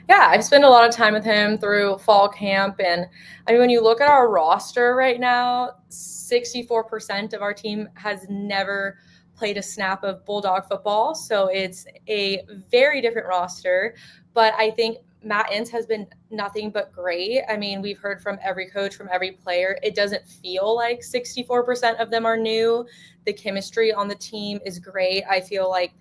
Yeah, I've spent a lot of time with him through fall camp. And I mean, when you look at our roster right now, 64% of our team has never played a snap of Bulldog football. So it's a very different roster. But I think Matt Ince has been nothing but great. I mean, we've heard from every coach, from every player. It doesn't feel like 64% of them are new. The chemistry on the team is great. I feel like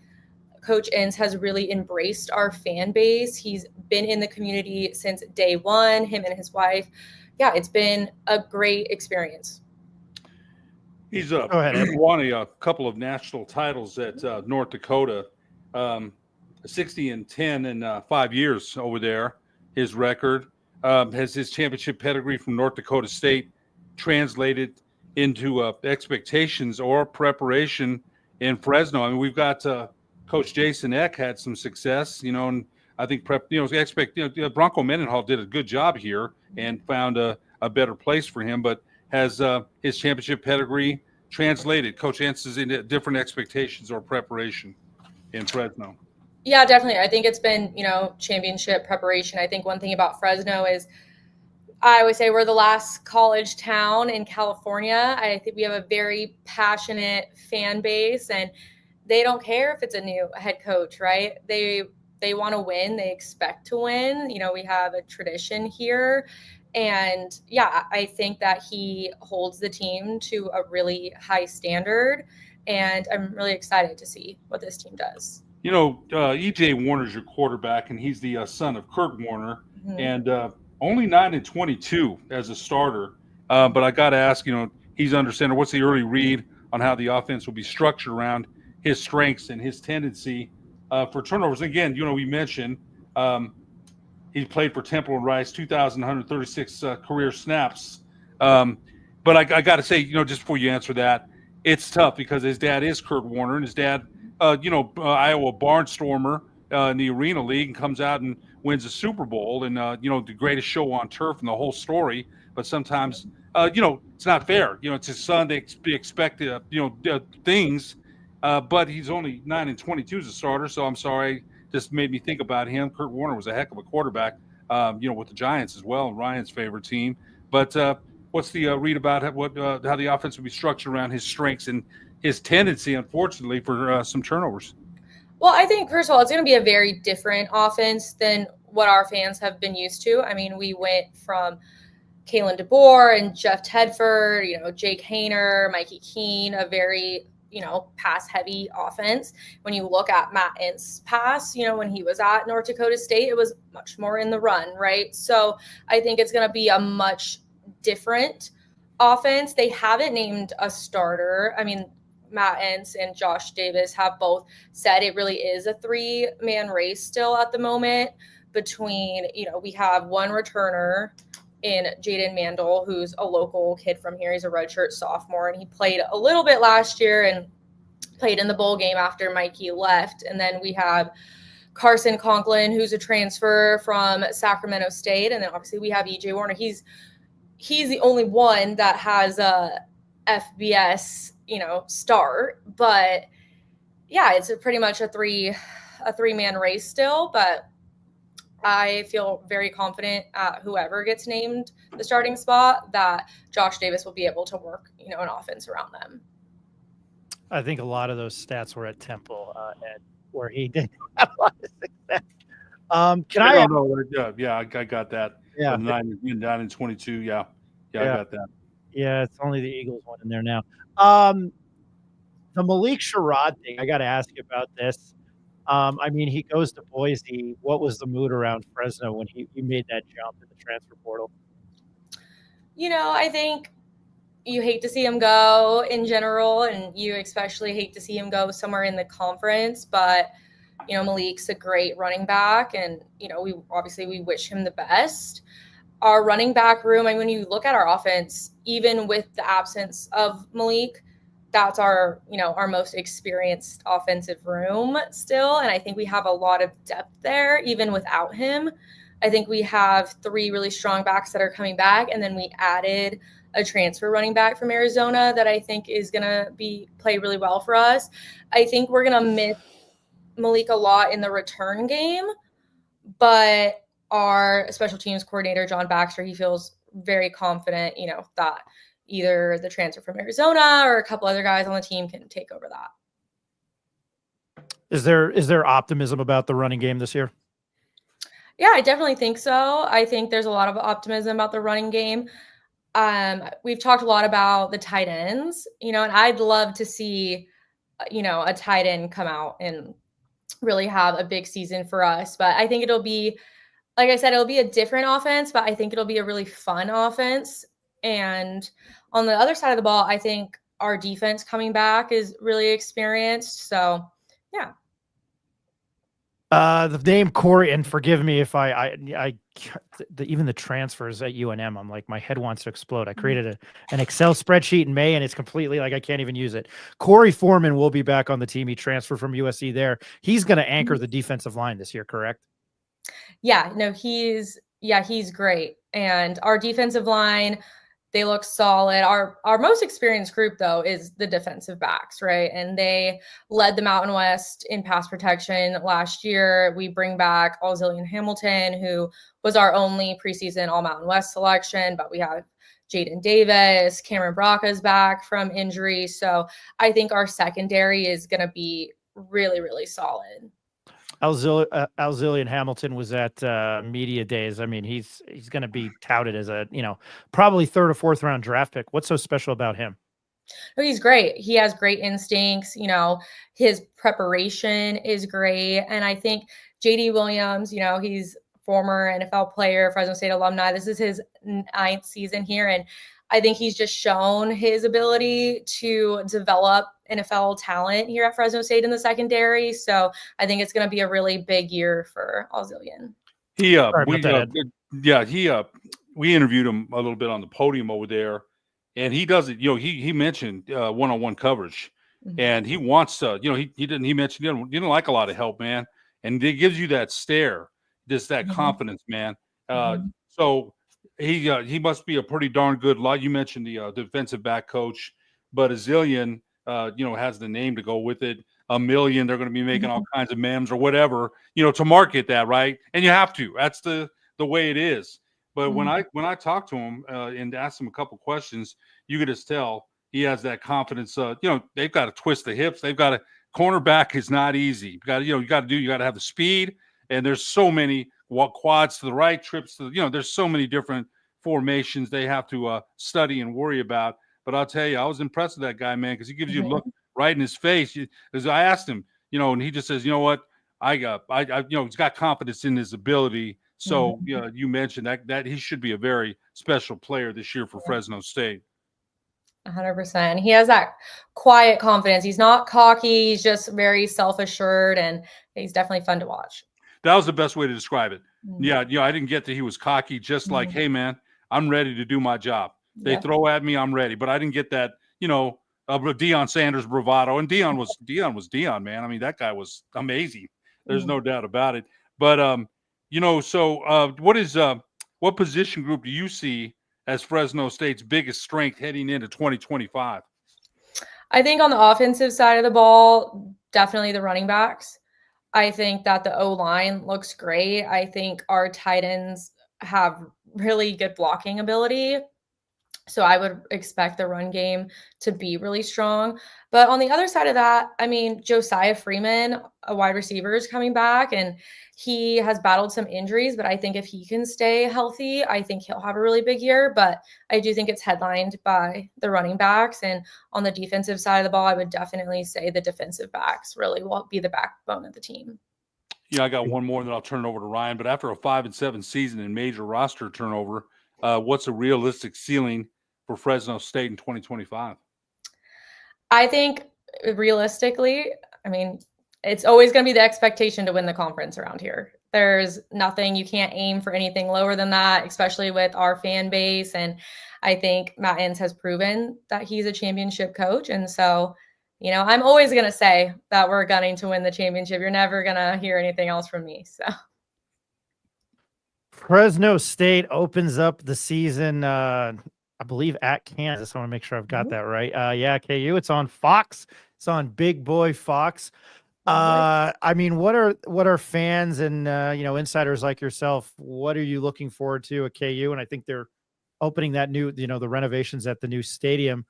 Coach Ince has really embraced our fan base. He's been in the community since day one, him and his wife. Yeah, it's been a great experience. He's won a couple of national titles at North Dakota, 60-10 in 5 years over there. His record has his championship pedigree from North Dakota State translated into expectations or preparation in Fresno. I mean, we've got Coach Jason Eck had some success, and I think Bronco Mendenhall did a good job here and found a better place for him, but has his championship pedigree translated Coach Ince's into different expectations or preparation in Fresno? Yeah, definitely. I think it's been, championship preparation. I think one thing about Fresno is I always say we're the last college town in California. I think we have a very passionate fan base, and they don't care if it's a new head coach, right? They want to win. They expect to win. We have a tradition here. And yeah, I think that he holds the team to a really high standard. And I'm really excited to see what this team does. E.J. Warner's your quarterback, and he's the son of Kurt Warner, and only 9-22 as a starter. But I got to ask, he's under center. What's the early read on how the offense will be structured around his strengths and his tendency for turnovers? Again, we mentioned he played for Temple and Rice, 2,136 career snaps. But I got to say, just before you answer that, it's tough because his dad is Kurt Warner, and his dad, Iowa barnstormer in the Arena League, and comes out and wins a Super Bowl, and the greatest show on turf and the whole story. But sometimes, it's not fair. It's his son. They expect things. But he's only 9-22 as a starter, so I'm sorry. Just made me think about him. Kurt Warner was a heck of a quarterback, with the Giants as well, Ryan's favorite team. But what's the read about how the offense will be structured around his strengths and his tendency, unfortunately, for some turnovers? Well, I think, first of all, it's going to be a very different offense than what our fans have been used to. I mean, we went from Kalen DeBoer and Jeff Tedford, Jake Hayner, Mikey Keene, a very pass-heavy offense. When you look at Matt Ince's pass, when he was at North Dakota State, it was much more in the run, right? So I think it's going to be a much different offense. They haven't named a starter. I mean, Matt Ince and Josh Davis have both said it really is a three-man race still at the moment between, we have one returner in Jaden Mandel, who's a local kid from here. He's a redshirt sophomore, and he played a little bit last year and played in the bowl game after Mikey left. And then we have Carson Conklin, who's a transfer from Sacramento State. And then obviously we have E.J. Warner. He's the only one that has a FBS, start. But yeah, it's pretty much a three-man race still, but I feel very confident at whoever gets named the starting spot that Josh Davis will be able to work, an offense around them. I think a lot of those stats were at Temple, Ed, where he did have a lot of success. I got that. Yeah, 9-22. Yeah, I got that. Yeah, it's only the Eagles one in there now. The Malik Sherrod thing, I got to ask you about this. I mean, he goes to Boise. What was the mood around Fresno when he made that jump in the transfer portal? I think you hate to see him go in general, and you especially hate to see him go somewhere in the conference. But, Malik's a great running back, and, we wish him the best. our running back room, I mean, when you look at our offense, even with the absence of Malik, that's our, our most experienced offensive room still. And I think we have a lot of depth there, even without him. I think we have 3 really strong backs that are coming back. And then we added a transfer running back from Arizona that I think is going to play really well for us. I think we're going to miss Malik a lot in the return game, but our special teams coordinator, John Baxter, he feels very confident, that either the transfer from Arizona or a couple other guys on the team can take over that. Is there optimism about the running game this year? Yeah, I definitely think so. I think there's a lot of optimism about the running game. We've talked a lot about the tight ends, and I'd love to see, a tight end come out and really have a big season for us. But I think it'll be, like I said, it'll be a different offense, but I think it'll be a really fun offense. And on the other side of the ball, I think our defense coming back is really experienced. So, yeah. The name Corey, and forgive me if even the transfers at UNM, I'm like, my head wants to explode. I created an Excel spreadsheet in May and it's completely like, I can't even use it. Corey Foreman will be back on the team. He transferred from USC there. He's going to anchor the defensive line this year, correct? Yeah, no, he's great. And our defensive line, they look solid. Our most experienced group, though, is the defensive backs, right? And they led the Mountain West in pass protection last year. We bring back Alzillian Hamilton, who was our only preseason All-Mountain West selection, but we have Jaden Davis, Cameron Braca's back from injury. So I think our secondary is going to be really, really solid. Alzillian Hamilton was at media days. I mean, he's going to be touted as a, probably 3rd or 4th round draft pick. What's so special about him? Oh, he's great. He has great instincts. His preparation is great. And I think JD Williams, he's former NFL player, Fresno State alumni. This is his 9th season here. And I think he's just shown his ability to develop NFL talent here at Fresno State in the secondary. So I think it's going to be a really big year for Alzillian. We interviewed him a little bit on the podium over there, and he does it. He mentioned one-on-one coverage, and he wants to. He mentioned he didn't like a lot of help, man, and it gives you that stare, just that confidence, man. So. He must be a pretty darn good lot. You mentioned the defensive back coach, but a zillion, has the name to go with it. A million, they're going to be making all kinds of memes or whatever, to market that, right? And you have to. That's the way it is. But when I talk to him and ask him a couple questions, you could just tell he has that confidence. They've got to twist the hips. They've got to cornerback is not easy. You got to have the speed, and there's so many. Quads to the right, trips to there's so many different formations they have to study and worry about. But I'll tell you, I was impressed with that guy, man, because he gives you a look right in his face. As I asked him, and he just says, you know what, he's got confidence in his ability. So you mentioned that he should be a very special player this year for Fresno State. 100%. He has that quiet confidence. He's not cocky. He's just very self-assured, and he's definitely fun to watch. That was the best way to describe it. Yeah, I didn't get that he was cocky, just like, hey, man, I'm ready to do my job. They throw at me, I'm ready. But I didn't get that, Deion Sanders bravado. And Deion was Deion, man. I mean, that guy was amazing. There's no doubt about it. But, what position group do you see as Fresno State's biggest strength heading into 2025? I think on the offensive side of the ball, definitely the running backs. I think that the O-line looks great. I think our tight ends have really good blocking ability. So I would expect the run game to be really strong. But on the other side of that, I mean, Josiah Freeman, a wide receiver, is coming back, and he has battled some injuries. But I think if he can stay healthy, I think he'll have a really big year. But I do think it's headlined by the running backs. And on the defensive side of the ball, I would definitely say the defensive backs really will be the backbone of the team. Yeah, I got one more, then I'll turn it over to Ryan. But after a 5-7 season and major roster turnover, what's a realistic ceiling for Fresno State in 2025? I think realistically, I mean, it's always going to be the expectation to win the conference around here. There's nothing, you can't aim for anything lower than that, especially with our fan base. And I think Martinez has proven that he's a championship coach. And so, I'm always going to say that we're gunning to win the championship. You're never going to hear anything else from me. So Fresno State opens up the season, I believe, at Kansas. I want to make sure I've got that right. Yeah, KU. It's on Fox. It's on Big Boy Fox. I mean, what are fans and insiders like yourself? What are you looking forward to at KU? And I think they're opening that new, the renovations at the new stadium.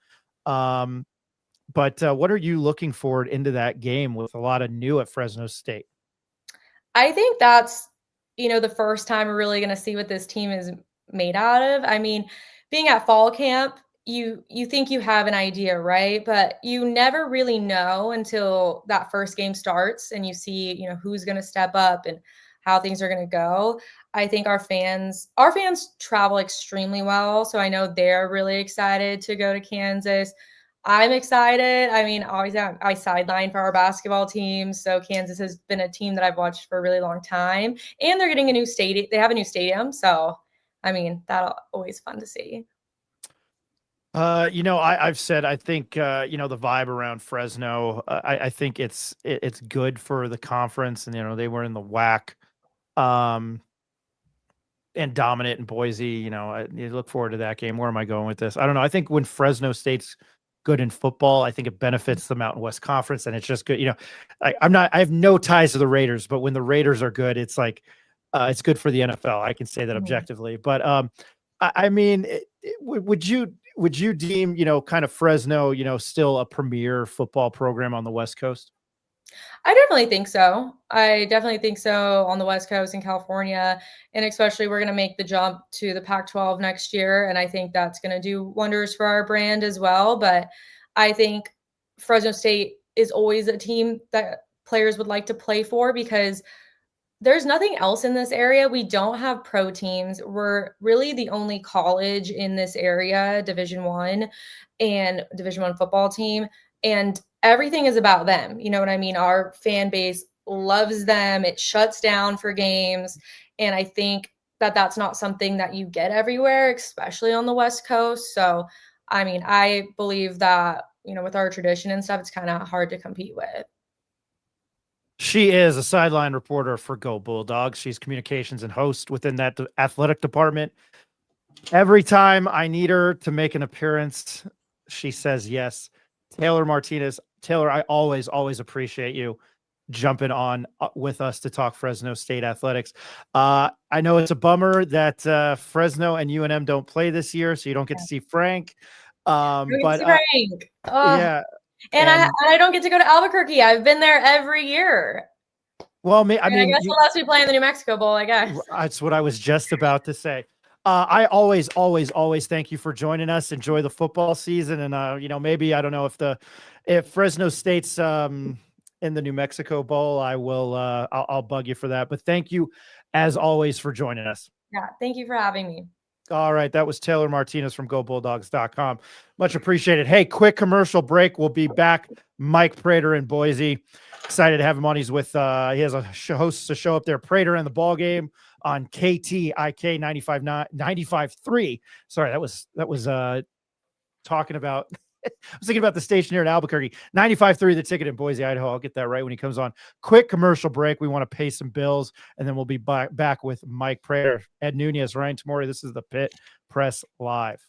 But what are you looking forward into that game with a lot of new at Fresno State? I think that's the first time we're really going to see what this team is made out of. I mean, being at fall camp, you think you have an idea, right? But you never really know until that first game starts and you see, who's going to step up and how things are going to go. I think our fans travel extremely well. So I know they're really excited to go to Kansas. I'm excited. I mean, always I sideline for our basketball team. So Kansas has been a team that I've watched for a really long time, and they're getting a new stadium. They have a new stadium. So, I mean, that's always fun to see. I've said, I think, the vibe around Fresno, I think it's good for the conference, and, they were in the WAC, and dominant in Boise. You look forward to that game. Where am I going with this? I don't know. I think when Fresno State's good in football, I think it benefits the Mountain West Conference, and it's just good. I have no ties to the Raiders, but when the Raiders are good, it's like, it's good for the NFL. I can say that objectively, but, I mean, would you deem, kind of Fresno, still a premier football program on the West Coast? I definitely think so. I definitely think so on the West Coast in California, and especially we're going to make the jump to the Pac-12 next year, and I think that's going to do wonders for our brand as well. But I think Fresno State is always a team that players would like to play for because there's nothing else in this area. We don't have pro teams. We're really the only college in this area, Division I and Division I football team, and everything is about them. You know what I mean? Our fan base loves them. It shuts down for games. And I think that that's not something that you get everywhere, especially on the West Coast. So, I mean, I believe that, with our tradition and stuff, it's kind of hard to compete with. She is a sideline reporter for Go Bulldogs. She's communications and host within that athletic department. Every time I need her to make an appearance, she says yes. Taylor Martinez. Taylor, I always appreciate you jumping on with us to talk Fresno State athletics. I know it's a bummer that Fresno and UNM don't play this year, so you don't get to see Frank. But Frank. yeah. And I don't get to go to Albuquerque. I've been there every year. Well, I mean, I guess unless we play in the New Mexico Bowl, I guess. That's what I was just about to say. I always thank you for joining us. Enjoy the football season. And, maybe, I don't know if Fresno State's in the New Mexico Bowl, I'll bug you for that. But thank you, as always, for joining us. Yeah, thank you for having me. All right. That was Taylor Martinez from GoBulldogs.com. Much appreciated. Hey, quick commercial break. We'll be back. Mike Prater in Boise. Excited to have him on. He's with, he has hosts a show up there, Prater and the Ball Game on KTIK 95.3. Sorry, that was talking about, I was thinking about the station here in Albuquerque, 95.3, The Ticket in Boise, Idaho. I'll get that right when he comes on. Quick commercial break. We want to pay some bills, and then we'll be back with Mike Prater, Ed Nunez, Ryan Tamori. This is the Pit Press Live.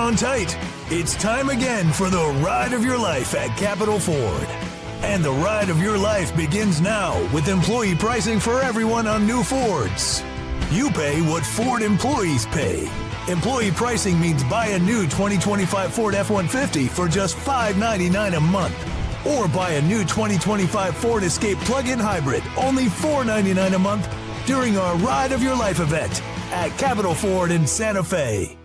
on tight. It's time again for the ride of your life at Capital Ford. And the ride of your life begins now with employee pricing for everyone on new Fords. You pay what Ford employees pay. Employee pricing means buy a new 2025 Ford F-150 for just $599 a month. Or buy a new 2025 Ford Escape plug-in hybrid, only $499 a month during our Ride of Your Life event at Capital Ford in Santa Fe.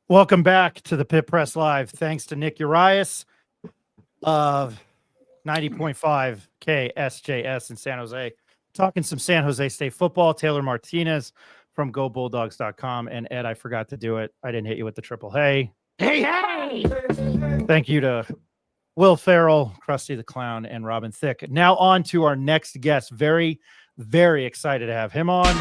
Welcome back to the Pit Press Live. Thanks to Nick Urias of 90.5 KSJS in San Jose. Talking some San Jose State football. Taylor Martinez from GoBulldogs.com. And Ed, I forgot to do it. I didn't hit you with the triple hey. Hey! Thank you to Will Farrell, Krusty the Clown, and Robin Thicke. Now on to our next guest. Very, very excited to have him on.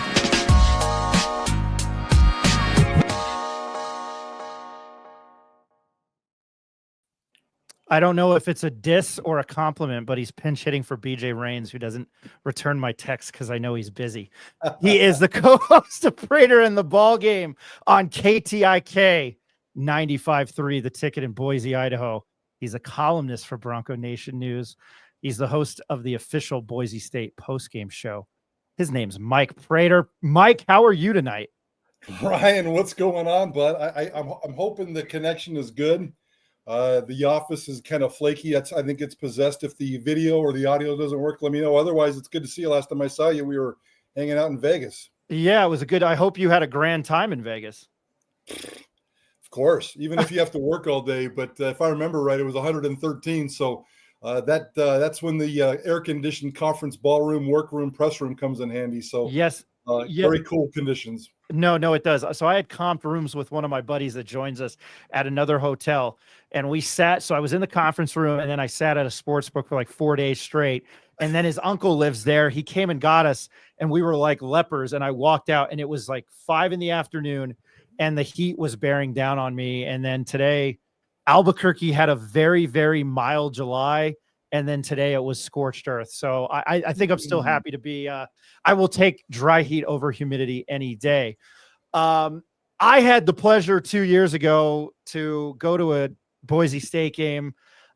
I don't know if it's a diss or a compliment, but he's pinch hitting for BJ Rains, who doesn't return my text because I know he's busy. He is the co-host of Prater in the Ball Game on KTIK 95.3, The Ticket in Boise, Idaho. He's a columnist for Bronco Nation News. He's the host of the official Boise State postgame show. His name's Mike Prater. Mike, how are you tonight? Ryan, what's going on, bud? I'm hoping the connection is good. The office is kind of flaky. I think it's possessed. If the video or the audio doesn't work, let me know. Otherwise, it's good to see you. Last time I saw you, we were hanging out in Vegas. Yeah, it was I hope you had a grand time in Vegas. Of course, even if you have to work all day. But if I remember right, it was 113. So that's when the air-conditioned conference ballroom, workroom, press room comes in handy. So yes, very cool conditions. No, it does. So I had comped rooms with one of my buddies that joins us at another hotel, and we sat. So I was in the conference room, and then I sat at a sports book for like 4 days straight. And then his uncle lives there. He came and got us, and we were like lepers. And I walked out, and it was like 5 p.m, and the heat was bearing down on me. And then today, Albuquerque had a very, very mild July. And then today it was scorched earth. So I think I'm still happy to be, I will take dry heat over humidity any day. I had the pleasure 2 years ago to go to a Boise State game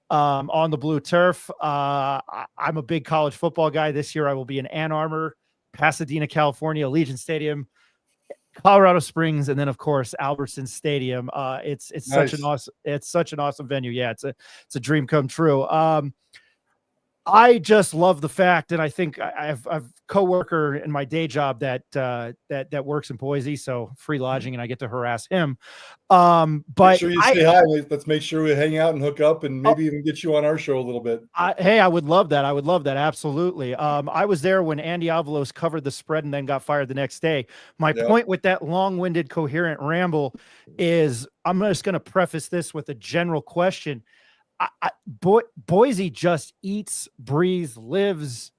on the blue turf. I'm a big college football guy. This year I will be in Ann Arbor, Pasadena, California, Allegiant Stadium, Colorado Springs, and then of course Albertson Stadium. It's nice. such an awesome venue. Yeah, it's a dream come true. I just love the fact, and I think I've a coworker in my day job that works in Boise, so free lodging, and I get to harass him. But make sure you say hi. Let's make sure we hang out and hook up, and maybe even get you on our show a little bit. Hey, I would love that. Absolutely. I was there when Andy Avalos covered the spread and then got fired the next day. My point with that long-winded, coherent ramble is I'm just going to preface this with a general question. Boise just eats, breathes, lives,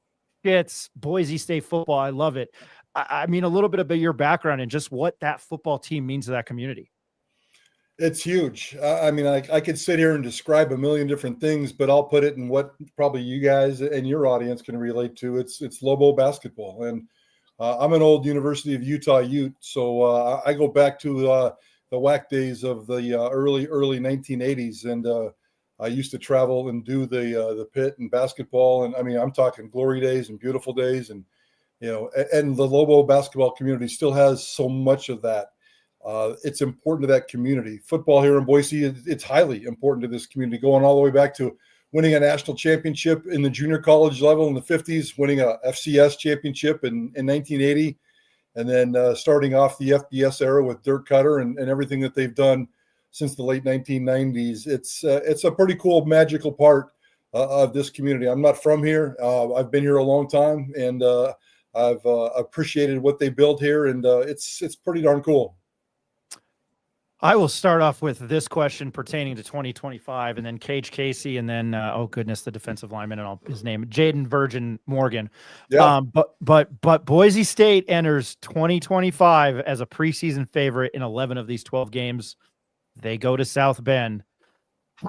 shits Boise State football. I love it. I mean, a little bit about your background and just what that football team means to that community. It's huge. I mean, I could sit here and describe a million different things, but I'll put it in what probably you guys and your audience can relate to. It's Lobo basketball. And I'm an old University of Utah Ute, so I go back to the WAC days of the early 1980s. And I used to travel and do the pit and basketball. And I mean, I'm talking glory days and beautiful days. And, and the Lobo basketball community still has so much of that. It's important to that community. Football here in Boise, it's highly important to this community, going all the way back to winning a national championship in the junior college level in the 50s, winning a FCS championship in 1980, and then starting off the FBS era with Dirk Cutter and everything that they've done since the late 1990s. It's a pretty cool, magical part of this community. I'm not from here. I've been here a long time, and I've appreciated what they built here, and it's pretty darn cool. I will start off with this question pertaining to 2025, and then Cage Casey, and then oh goodness, the defensive lineman and all his name, Jaden Virgin Morgan. Yeah. But Boise State enters 2025 as a preseason favorite in 11 of these 12 games. They go to South Bend.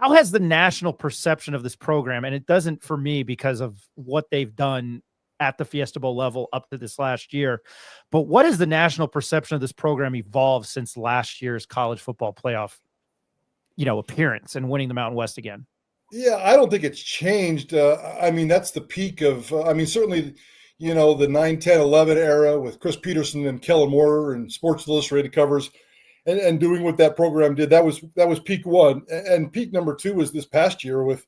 How has the national perception of this program, and it doesn't for me because of what they've done at the Fiesta Bowl level up to this last year, but what has the national perception of this program evolved since last year's college football playoff, appearance and winning the Mountain West again? Yeah, I don't think it's changed. I mean, that's the peak of, certainly, the 9, 10, 11 era with Chris Peterson and Kellen Moore and Sports Illustrated covers and doing what that program did. That was peak one. And peak number two was this past year with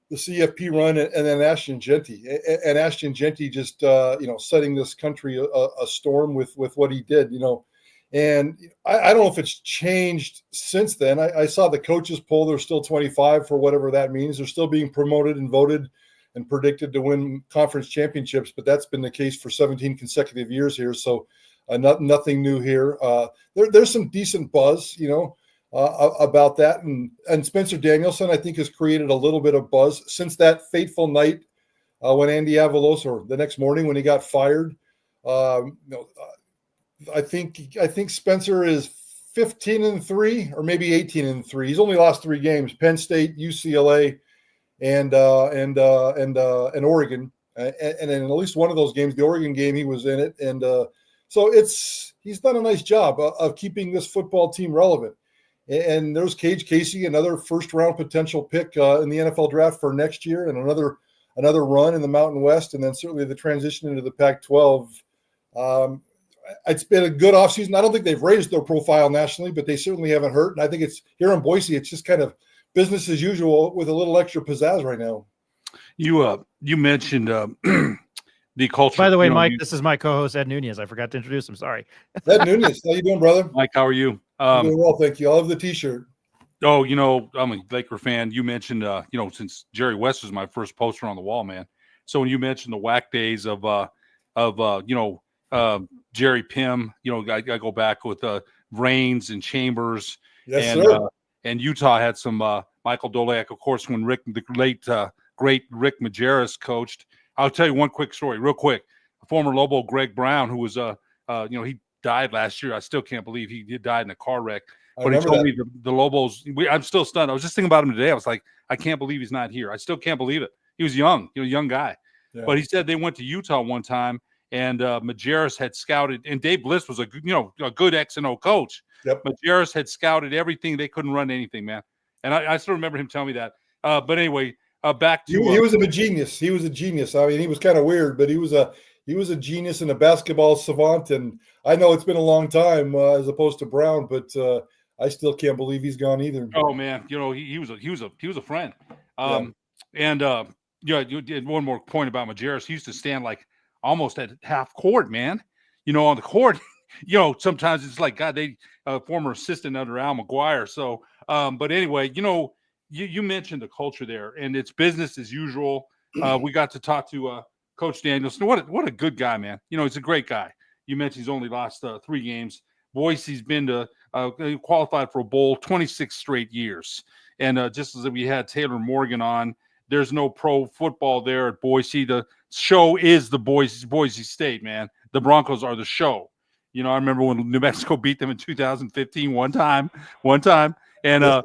the CFP run and then Ashton Jeanty. And Ashton Jeanty just, setting this country a storm with what he did, And I don't know if it's changed since then. I saw the coaches poll. They're still 25 for whatever that means. They're still being promoted and voted and predicted to win conference championships, but that's been the case for 17 consecutive years here. So nothing new here. There's some decent buzz, about that. And Spencer Danielson, I think, has created a little bit of buzz since that fateful night when Andy Avalos, or the next morning when he got fired. I think Spencer is 15-3 or maybe 18-3. He's only lost 3 games: Penn State, UCLA, and Oregon. And in at least one of those games, the Oregon game, he was in it. And so he's done a nice job of keeping this football team relevant. And there's Cage Casey, another first-round potential pick in the NFL draft for next year, and another run in the Mountain West, and then certainly the transition into the Pac-12. It's been a good offseason. I don't think they've raised their profile nationally, but they certainly haven't hurt. And I think it's here in Boise, it's just kind of business as usual with a little extra pizzazz right now. You mentioned the culture. By the way, Mike, this is my co-host Ed Nunez. I forgot to introduce him. Sorry. Ed Nunez, how you doing, brother? Mike, how are you? Doing well, thank you. I love the T-shirt. Oh, I'm a Laker fan. You mentioned, since Jerry West was my first poster on the wall, man. So when you mentioned the whack days of Jerry Pym, I go back with Reigns and Chambers. Yes, and, sir. And Utah had some Michael Dolak, of course, when the late great Rick Majerus coached. I'll tell you one quick story, real quick. Former Lobo Greg Brown, who was he died last year. I still can't believe he died in a car wreck. But he told me the Lobos. I'm still stunned. I was just thinking about him today. I was like, I can't believe he's not here. I still can't believe it. He was young, young guy. Yeah. But he said they went to Utah one time, and Majerus had scouted, and Dave Bliss was a good X and O coach. Yep. Majerus had scouted everything. They couldn't run anything, man. And I still remember him telling me that. But anyway, back to he was a genius. He was a genius. I mean, he was kind of weird, but he was a genius and a basketball savant. And I know it's been a long time as opposed to Brown, but I still can't believe he's gone either. Oh man, he was a friend. And you did one more point about Majerus. He used to stand like almost at half court, man. On the court. Sometimes it's like, God, they former assistant under Al McGuire. So, but anyway, you mentioned the culture there, and it's business as usual. We got to talk to Coach Danielson. What a good guy, man. He's a great guy. You mentioned he's only lost 3 games. Boise's been to qualified for a bowl 26 straight years. And just as we had Taylor Morgan on, there's no pro football there at Boise. The show is the Boise State, man. The Broncos are the show. I remember when New Mexico beat them in 2015 one time. And at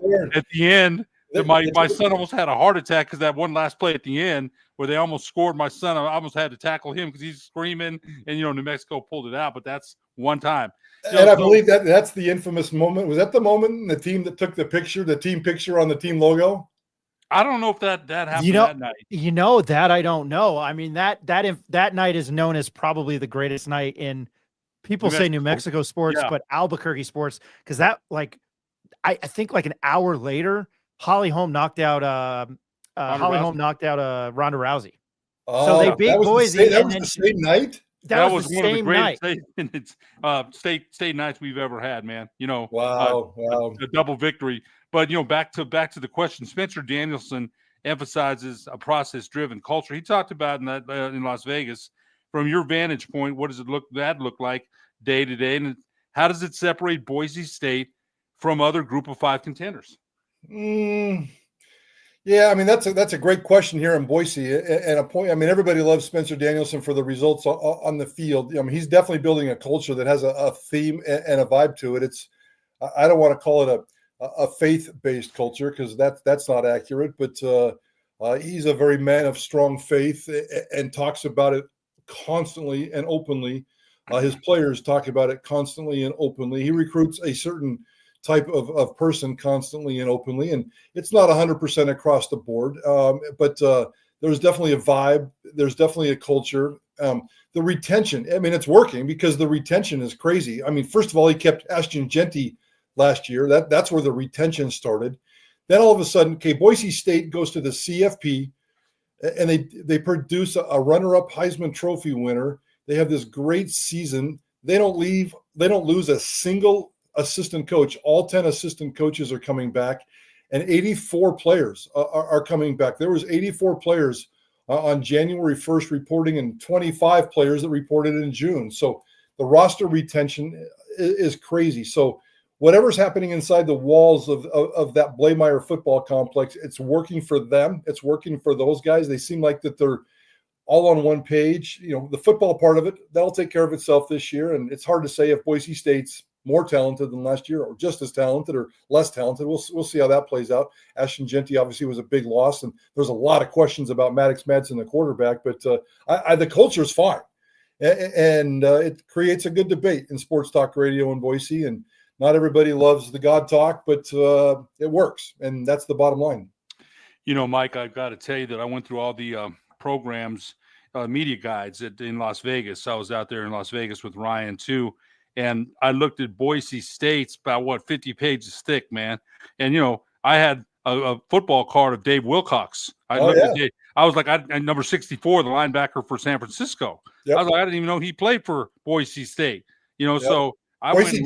the end, my son almost had a heart attack because that one last play at the end where they almost scored. My son, I almost had to tackle him because he's screaming, and New Mexico pulled it out. But that's one time. And I believe that's the infamous moment. Was that the moment in the team that took the team picture on the team logo? I don't know if that happened that night. That I don't know. I mean, that night is known as probably the greatest night in. People say New Mexico sports, but Albuquerque sports, because that, like, I think like an hour later, Holly Holm knocked out Ronda Rousey. Oh, so they beat Boise. That was the same night. That was one of the greatest state nights we've ever had, man. Wow. A double victory. But back to the question. Spencer Danielson emphasizes a process-driven culture. He talked about in Las Vegas. From your vantage point, what does it look like day to day, and how does it separate Boise State from other Group of 5 contenders? Yeah, I mean that's a great question here in Boise, and a point. I mean, everybody loves Spencer Danielson for the results on the field. I mean, he's definitely building a culture that has a theme and a vibe to it. I don't want to call it a faith-based culture because that's not accurate, but he's a very man of strong faith and talks about it constantly and openly. His players talk about it constantly and openly. He recruits a certain type of person constantly and openly, and it's not 100% across the board, but there's definitely a vibe. There's definitely a culture. The retention, I mean, it's working because the retention is crazy. I mean, first of all, he kept Ashton Genty last year. That's where the retention started. Then all of a sudden, okay, Boise State goes to the CFP, and they produce a runner-up Heisman Trophy winner. They have this great season. They don't lose a single assistant coach. All 10 assistant coaches are coming back, and 84 players are coming back. There was 84 players on January 1st reporting, and 25 players that reported in June. So the roster retention is crazy. So whatever's happening inside the walls of that Blameyer football complex, it's working for them. It's working for those guys. They seem like that they're all on one page. You know, the football part of it, that'll take care of itself this year. And it's hard to say if Boise State's more talented than last year or just as talented or less talented. We'll see how that plays out. Ashton Genty obviously was a big loss, and there's a lot of questions about Maddox Madsen, the quarterback, but the culture is fine. And it creates a good debate in sports talk radio in Boise, and not everybody loves the God talk, but it works, and that's the bottom line. You know, Mike, I've got to tell you that I went through all the programs, media guides in Las Vegas. I was out there in Las Vegas with Ryan too, and I looked at Boise State's about 50 pages thick, man. And you know, I had a football card of Dave Wilcox. I was like, I'm number 64, the linebacker for San Francisco. Yep. I was like, I didn't even know he played for Boise State. You know, so I Boise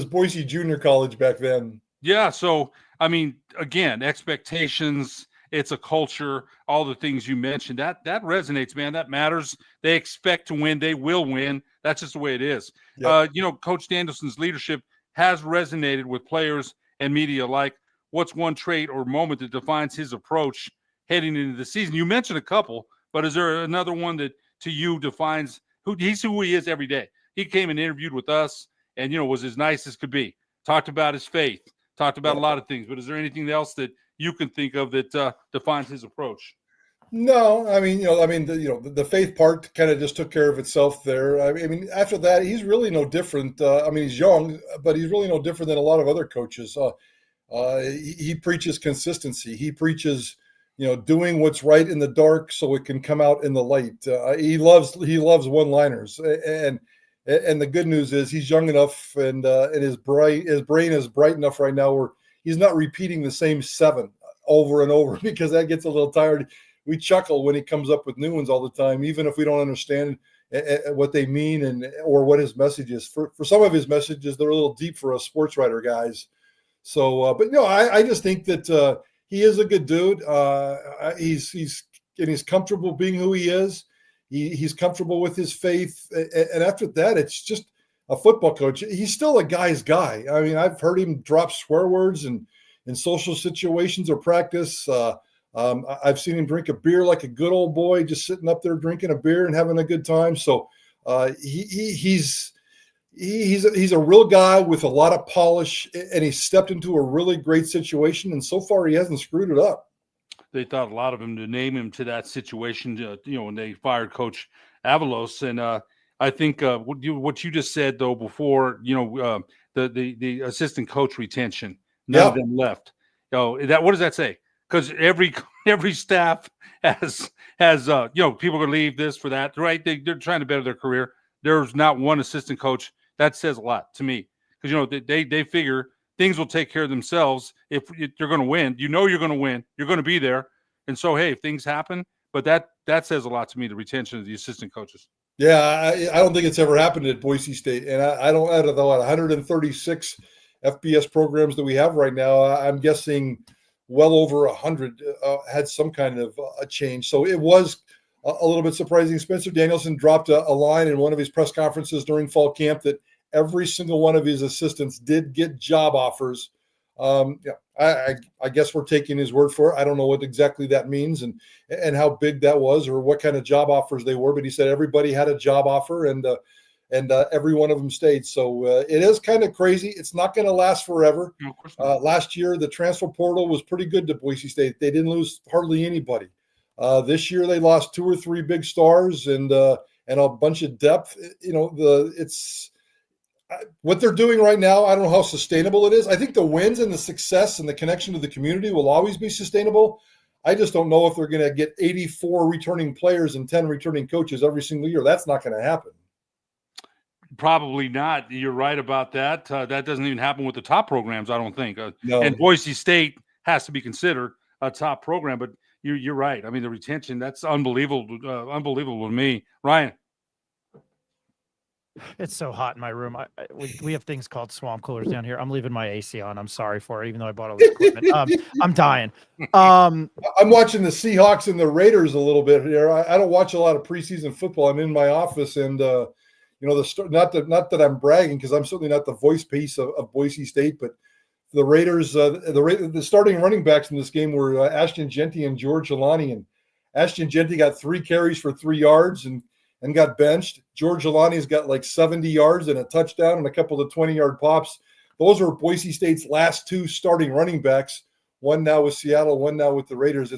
Boise Junior College back then. Yeah, so I mean, again, expectations. It's a culture, all the things you mentioned. That resonates, man. That matters. They expect to win. They will win. That's just the way it is. Yep. You know, Coach Danielson's leadership has resonated with players and media alike. What's one trait or moment that defines his approach heading into the season? You mentioned a couple, but is there another one that to you defines who he is every day? He came and interviewed with us and, you know, was as nice as could be. Talked about his faith. Talked about a lot of things. But is there anything else that you can think of that defines his approach? No, I mean, the faith part kind of just took care of itself there. I mean, after that, he's really no different. I mean, he's young, but he's really no different than a lot of other coaches. He preaches consistency. He preaches, you know, doing what's right in the dark so it can come out in the light. He loves one-liners, and the good news is he's young enough, and his brain is bright enough right now where he's not repeating the same 7 over and over because that gets a little tired. We chuckle when he comes up with new ones all the time, even if we don't understand what they mean or what his message is. For some of his messages, they're a little deep for us sports writer guys. So, but no, I just think that he is a good dude. He's comfortable being who he is. He's comfortable with his faith, and after that, it's just a football coach. He's still a guy's guy. I mean, I've heard him drop swear words in social situations or practice. I've seen him drink a beer like a good old boy, just sitting up there drinking a beer and having a good time. So he's a real guy with a lot of polish, and he stepped into a really great situation. And so far, he hasn't screwed it up. They thought a lot of him to name him to that situation, you know, when they fired Coach Avalos. And I think what you just said, though, before, you know, the assistant coach retention, none of them left. You know, what does that say? Because every staff has you know, people are going to leave this for that, right? They're trying to better their career. There's not one assistant coach. That says a lot to me because, you know, they figure things will take care of themselves if you're going to win. You know you're going to win. You're going to be there. And so, hey, if things happen, but that says a lot to me, the retention of the assistant coaches. Yeah, I don't think it's ever happened at Boise State. And I don't out of the 136 FBS programs that we have right now, I'm guessing well over 100 had some kind of a change. So it was a little bit surprising. Spencer Danielson dropped a line in one of his press conferences during fall camp that every single one of his assistants did get job offers. I guess we're taking his word for it. I don't know what exactly that means and how big that was or what kind of job offers they were, but he said everybody had a job offer and every one of them stayed. So it is kind of crazy. It's not going to last forever. No, of course not. Last year, the transfer portal was pretty good to Boise State. They didn't lose hardly anybody. This year, they lost 2 or 3 big stars and a bunch of depth. It's what they're doing right now. I don't know how sustainable it is. I think the wins and the success and the connection to the community will always be sustainable. I just don't know if they're going to get 84 returning players and 10 returning coaches every single year. That's not going to happen. Probably not. You're right about that. That doesn't even happen with the top programs, I don't think. No. And Boise State has to be considered a top program, but you're right. I mean, the retention, that's unbelievable to me. Ryan. It's so hot in my room. We have things called swamp coolers down here. I'm leaving my AC on. I'm sorry for it, even though I bought all this equipment. I'm dying. I'm watching the Seahawks and the Raiders a little bit here. I don't watch a lot of preseason football. I'm in my office, and not that I'm bragging because I'm certainly not the voice piece of Boise State, but the Raiders, the starting running backs in this game were Ashton Genty and George Alani, and Ashton Genty got 3 carries for 3 yards and got benched. George Alani's got like 70 yards and a touchdown and a couple of 20-yard pops. Those are Boise State's last 2 starting running backs. One now with Seattle, one now with the Raiders.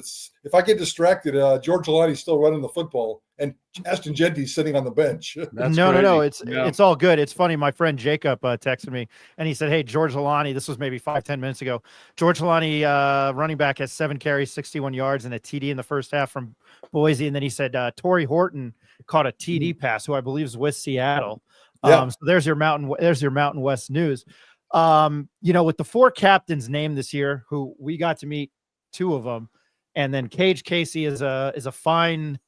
If I get distracted, George Alani's still running the football, and Ashton Genty's sitting on the bench. No. It's all good. It's funny. My friend Jacob texted me, and he said, "Hey, George Alani." This was maybe 5-10 minutes ago. George Alani, running back, has 7 carries, 61 yards, and a TD in the first half from Boise. And then he said Torrey Horton caught a TD pass, who I believe is with Seattle. Yeah. So there's your Mountain West news. With the 4 captains named this year, who we got to meet 2 of them, and then Cage Casey is a fine,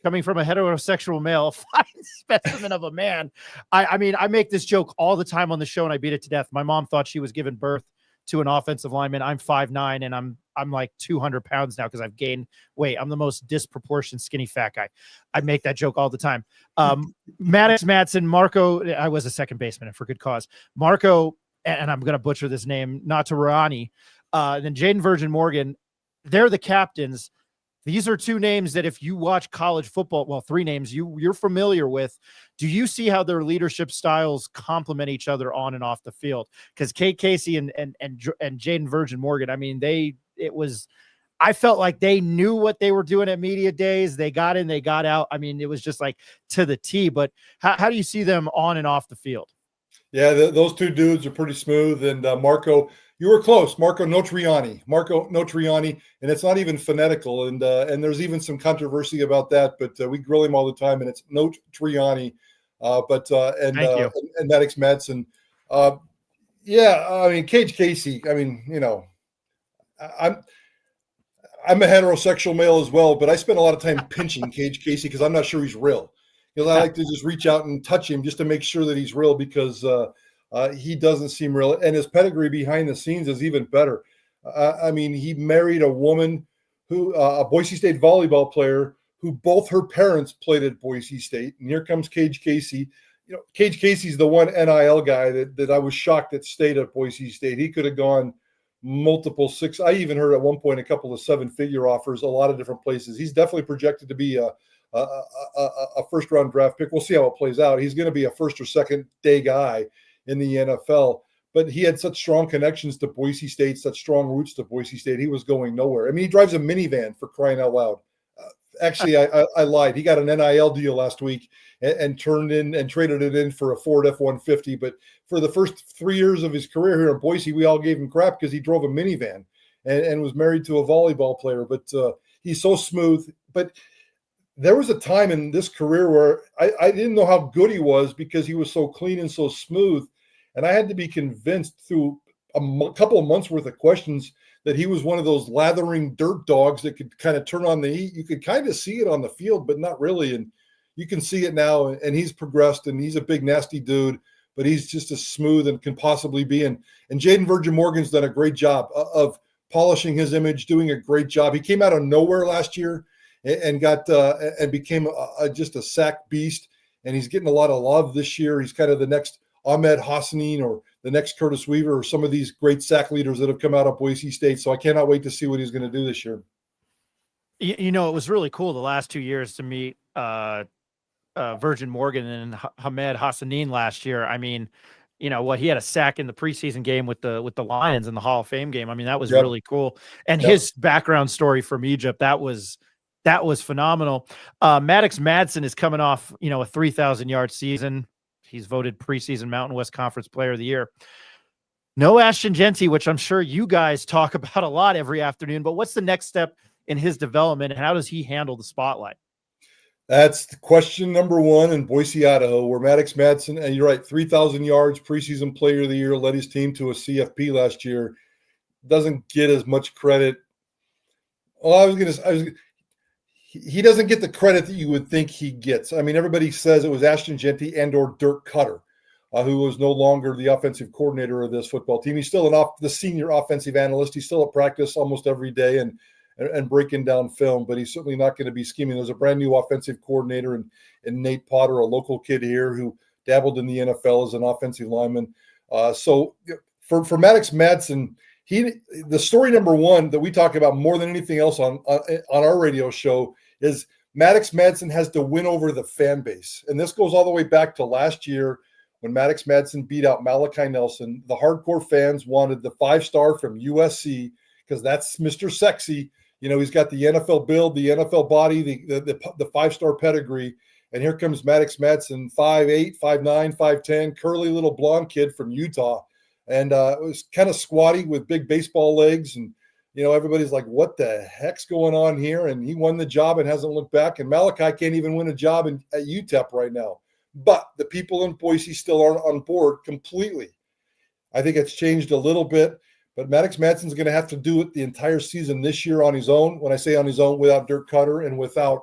coming from a heterosexual male, fine specimen of a man. I mean, I make this joke all the time on the show, and I beat it to death. My mom thought she was giving birth to an offensive lineman. I'm 5'9", and I'm like 200 pounds now because I've gained weight. I'm the most disproportionate skinny fat guy. I make that joke all the time. Maddox Madsen, Marco, I was a second baseman and for good cause. Marco, and I'm going to butcher this name, Natarani, then Jaden Virgin Morgan, they're the captains. These are 2 names that if you watch college football, well, 3 names you're familiar with. Do you see how their leadership styles complement each other on and off the field? Because Kate Casey and Jaden Virgin Morgan, I mean, I felt like they knew what they were doing at media days. They got in, they got out. I mean, it was just like to the T. But how do you see them on and off the field? Yeah, those 2 dudes are pretty smooth. And Marco, you were close. Marco Notriani, and it's not even phonetical. And there's even some controversy about that, but we grill him all the time, and it's Notriani. And Maddox Madsen. Yeah, I mean, Cage Casey. I mean, I'm a heterosexual male as well, but I spend a lot of time pinching Cage Casey because I'm not sure he's real. I like to just reach out and touch him just to make sure that he's real because he doesn't seem real. And his pedigree behind the scenes is even better. I mean, he married a woman who, a Boise State volleyball player who both her parents played at Boise State. And here comes Cage Casey. Cage Casey's the one NIL guy that I was shocked that stayed at Boise State. He could have gone multiple 6. I even heard at one point a couple of 7-figure offers, a lot of different places. He's definitely projected to be a first-round draft pick. We'll see how it plays out. He's going to be a first or second day guy in the NFL, but he had such strong connections to Boise State, such strong roots to Boise State. He was going nowhere. I mean, he drives a minivan, for crying out loud. Actually, I lied. He got an NIL deal last week and traded it in for a Ford F-150. But for the first 3 years of his career here in Boise, we all gave him crap because he drove a minivan and was married to a volleyball player. But he's so smooth. But there was a time in this career where I didn't know how good he was because he was so clean and so smooth. And I had to be convinced through a couple of months worth of questions that he was one of those lathering dirt dogs that could kind of turn on the heat. You could kind of see it on the field, but not really. And you can see it now. And he's progressed, and he's a big, nasty dude, but he's just as smooth and can possibly be. And Jaden Virgin Morgan's done a great job of polishing his image, doing a great job. He came out of nowhere last year and got and became just a sack beast. And he's getting a lot of love this year. He's kind of the next Ahmed Hassanin or the next Curtis Weaver or some of these great sack leaders that have come out of Boise State. So I cannot wait to see what he's going to do this year. You know, it was really cool the last 2 years to meet Virgin Morgan and Hamed Hassanin last year. I mean, you know what, he had a sack in the preseason game with the Lions in the Hall of Fame game. I mean, that was really cool. And his background story from Egypt, that was phenomenal. Maddox Madsen is coming off, you know, a 3,000-yard season. He's voted preseason Mountain West Conference Player of the Year. No Ashton Jeanty, which I'm sure you guys talk about a lot every afternoon, but what's the next step in his development and how does he handle the spotlight? That's the question number one in Boise, Idaho, where Maddox Madsen, and you're right, 3,000 yards, preseason player of the year, led his team to a CFP last year. Doesn't get as much credit. Well, he doesn't get the credit that you would think he gets. I mean, everybody says it was Ashton Jeanty and or Dirk Cutter, who was no longer the offensive coordinator of this football team. He's still the senior offensive analyst. He's still at practice almost every day and breaking down film, but he's certainly not going to be scheming. There's a brand new offensive coordinator in Nate Potter, a local kid here who dabbled in the NFL as an offensive lineman. So for Maddox Madsen, the story number one that we talk about more than anything else on our radio show is Maddox Madsen has to win over the fan base. And this goes all the way back to last year when Maddox Madsen beat out Malachi Nelson. The hardcore fans wanted the 5-star from USC because that's Mr. Sexy. You know, he's got the NFL build, the NFL body, the 5-star pedigree. And here comes Maddox Madsen, 5'8", 5'9", 5'10", curly little blonde kid from Utah. And it was kind of squatty with big baseball legs. And, you know, everybody's like, what the heck's going on here? And he won the job and hasn't looked back. And Malachi can't even win a job at UTEP right now. But the people in Boise still aren't on board completely. I think it's changed a little bit. But Maddox Madsen's going to have to do it the entire season this year on his own. When I say on his own, without Dirk Cutter and without